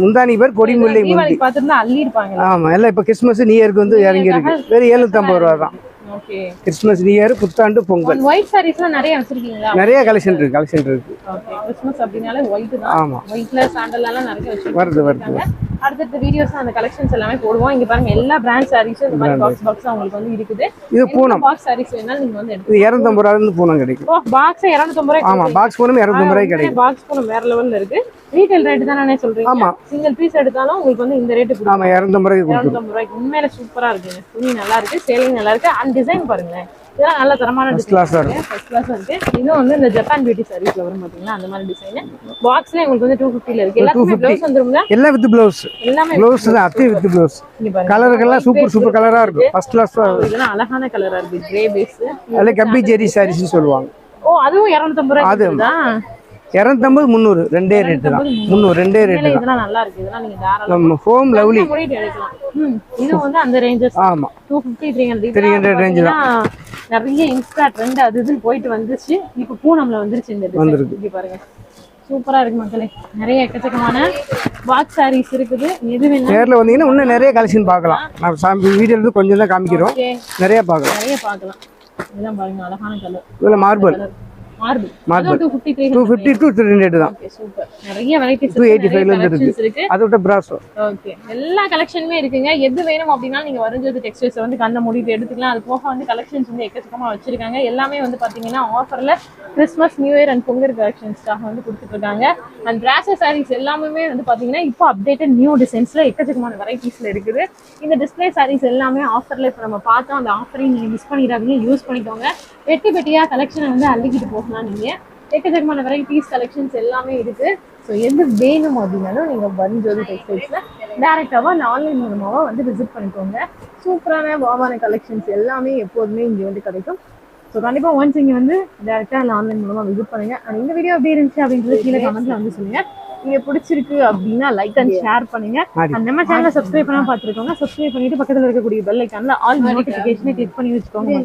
முந்தானி பேர் கொடி முல்லை முந்தி. பாத்துட்டா அள்ளி இருப்பாங்க. ஆமா, எல்லாம் இப்ப கிறிஸ்மஸ் நியூ இயருக்கு வந்து இறங்கி இருக்கு. வெறும் 750 ரூபா தான். ஓகே, கிறிஸ்மஸ் நியூ இயர், புத்தாண்டு, பொங்கல். ஒயிட் சாரீஸ்லாம் நிறைய வச்சிருக்கீங்களா? நிறைய கலெக்ஷன் இருக்கு. ஓகே, கிறிஸ்மஸ் அப்படினாலே ஒயிட் தான். ஆமா, ஒயிட்ல சாண்டல் எல்லாம் நிறைய வச்சிருக்காங்க. வருது. அடுத்த வீடியோஸ் அந்த கலெக்ஷன்ஸ் எல்லாமே போடுவோம். இங்க பாருங்க, எல்லா பிராண்ட் சாரீஸும் இந்த மாதிரி பாக்ஸ் உங்களுக்கு வந்து இருக்குது. இது பூனம் பாக்ஸ் சாரீஸ் வேணாலும் நீங்க வந்து எடுத்து. இது 250 ரூபாயில இருந்து பூனம் கிடைக்கும். ஓ, பாக்ஸ் 250 ரூபாய். ஆமா, பாக்ஸ் பூனம் 250 ரூபாய் கிடைக்கும். பாக்ஸ் பூனம் வேற லெவல்ல இருக்கு. ரீட்டைல் ரேட் தானே சொல்றீங்க? ஆமா, சிங்கிள் பீஸ் எடுத்தாலும் உங்களுக்கு வந்து இந்த ரேட் கொடுக்கும். ஆமா, 250 ரூபாய்க்கு கொடுக்கும். 250 ரூபாய்க்கு உண்மையில சூப்பரா இருக்குங்க. துணி நல்லா இருக்கு, சேலையும் நல்லா இருக்கு. அண்ட் டிசைன் பாருங்க, இதெல்லாம் நல்ல தரமான ஃபர்ஸ்ட் கிளாஸா இருக்கு. ஃபர்ஸ்ட் கிளாஸா இருக்கு. இது வந்து இந்த ஜப்பான் பியூட்டி சாரீஸ்ல வரும் பாத்தீங்களா, அந்த மாதிரி டிசைன். பாக்ஸ்ல உங்களுக்கு வந்து 250 ல இருக்கு. எல்லாமே ப்ளவுஸ் வந்துரும்ல? எல்லாம் வித் ப்ளவுஸ். எல்லாமே ப்ளவுஸ் தான், அத்தி வித் ப்ளவுஸ். கலர்கள்லாம் சூப்பர் கலரா இருக்கும். First class. இதெல்லாம் அழகான கலரா இருக்கு. Grey base. அதுல கப்பி ஜெரி சாரீஸ் சொல்லுவாங்க. ஓ, அதுவும் 250 ரூபாய் தான். 250 300 ரெண்டே ரேட் தான். 300 ரெண்டே ரேட் தான். இதெல்லாம் நல்லா இருக்கு. இதெல்லாம் நீங்க தாராளமா நம்ம ஹோம் லவ்லி எடுக்கலாம். இது வந்து அந்த ரேஞ்சஸ். ஆமா, 250 300 ரேஞ்ச் தான். நிறைய இன்ஸ்டா ட்ரெண்ட் அது இதுன்னு போயிட்டு வந்துச்சு. இப்போ பூனம்ல வந்துருச்சு இந்த டிசைன். இங்க பாருங்க, சூப்பரா இருக்கு மக்களே. நிறைய எக்கச்சக்கமான பாக்ஸ் சாரீஸ் இருக்குது. எது வேணும் நேர்ல வந்தீங்கன்னா இன்னும் நிறைய கலெக்ஷன் பார்க்கலாம். நான் வீடியோல இருந்து கொஞ்சம் தான் காமிக்கிறோம். நிறைய பார்க்கலாம். இதெல்லாம் பாருங்க அழகான கலர். இதுல மார்பிள் மார்பிள் 250 to 300 தான். Okay super. நிறைய வெரைட்டிஸ் 285 ல இருக்கு. அதோட பிராசோ. ஓகே எல்லா கலெக்ஷனுமே இருக்குங்க. எது வேணும் அப்படினா நீங்க வருஞ்சோதி டெக்ஸ்டைல்ஸ் வந்து கண்ண மூடிட்டு எடுத்துக்கலாம். அது போக வந்து கலெக்ஷன்ஸ் வந்து எக்கச்சக்கமா வச்சிருக்காங்க. எல்லாமே வந்து பாத்தீங்கன்னா ஆஃபர்ல Christmas new year and Pongal கலெக்ஷன்ஸ்க்காக வந்து கொடுத்துட்டு இருக்காங்க. அண்ட் பிராசோ சாரீஸ் எல்லாமே வந்து பாத்தீங்கன்னா இப்போ அப்டேட்டட் நியூ டிசைன்ஸ்ல எக்கச்சக்கமான வெரைட்டிஸ்ல இருக்குது. இந்த டிஸ்ப்ளே சாரீஸ் எல்லாமே ஆஃபர்ல இப்போ நம்ம பார்த்தோம். அந்த ஆஃபரையும் நீங்க மிஸ் பண்ணிடாதீங்க, யூஸ் பண்ணிக்கோங்க. வெட்டி பெட்டியா கலெக்ஷனை வந்து அள்ளிக்கிட்டு போகலாம். நீங்க எக்கச்சக்கமான வெரைட்டிஸ் கலெக்ஷன்ஸ் எல்லாமே இருக்கு. ஸோ எது வேணும் அப்படின்னாலும் நீங்க வருஞ்சோதி டெக்ஸ்டைல்ஸ்ல டேரக்டாவா இல்லை ஆன்லைன் மூலமாவா வந்து விசிட் பண்ணிக்கோங்க. சூப்பரான வாவான கலெக்ஷன்ஸ் எல்லாமே எப்போதுமே இங்க வந்து கிடைக்கும். ஸோ கண்டிப்பா ஒன்ஸ் இங்க வந்து டேரக்டா இல்லை ஆன்லைன் மூலமா விசிட் பண்ணுங்க. அண்ட் இந்த வீடியோ எப்படி இருந்துச்சு அப்படின்றது கீழே கமெண்ட்ல வந்து சொல்லுங்க. நீங்க பிடிச்சிருக்கு அப்படின்னா லைக் அண்ட் ஷேர் பண்ணுங்க. அண்ட் நம்ம சேனலை சப்ஸ்கிரைப் பண்ணாம பார்த்துருக்கோங்க. சப்ஸ்கிரைப் பண்ணிட்டு பக்கத்துல இருக்கக்கூடிய பெல் ஐக்கான்ல ஆல் நோட்டிபிகேஷனை கிளிக் பண்ணி வச்சுக்கோங்க.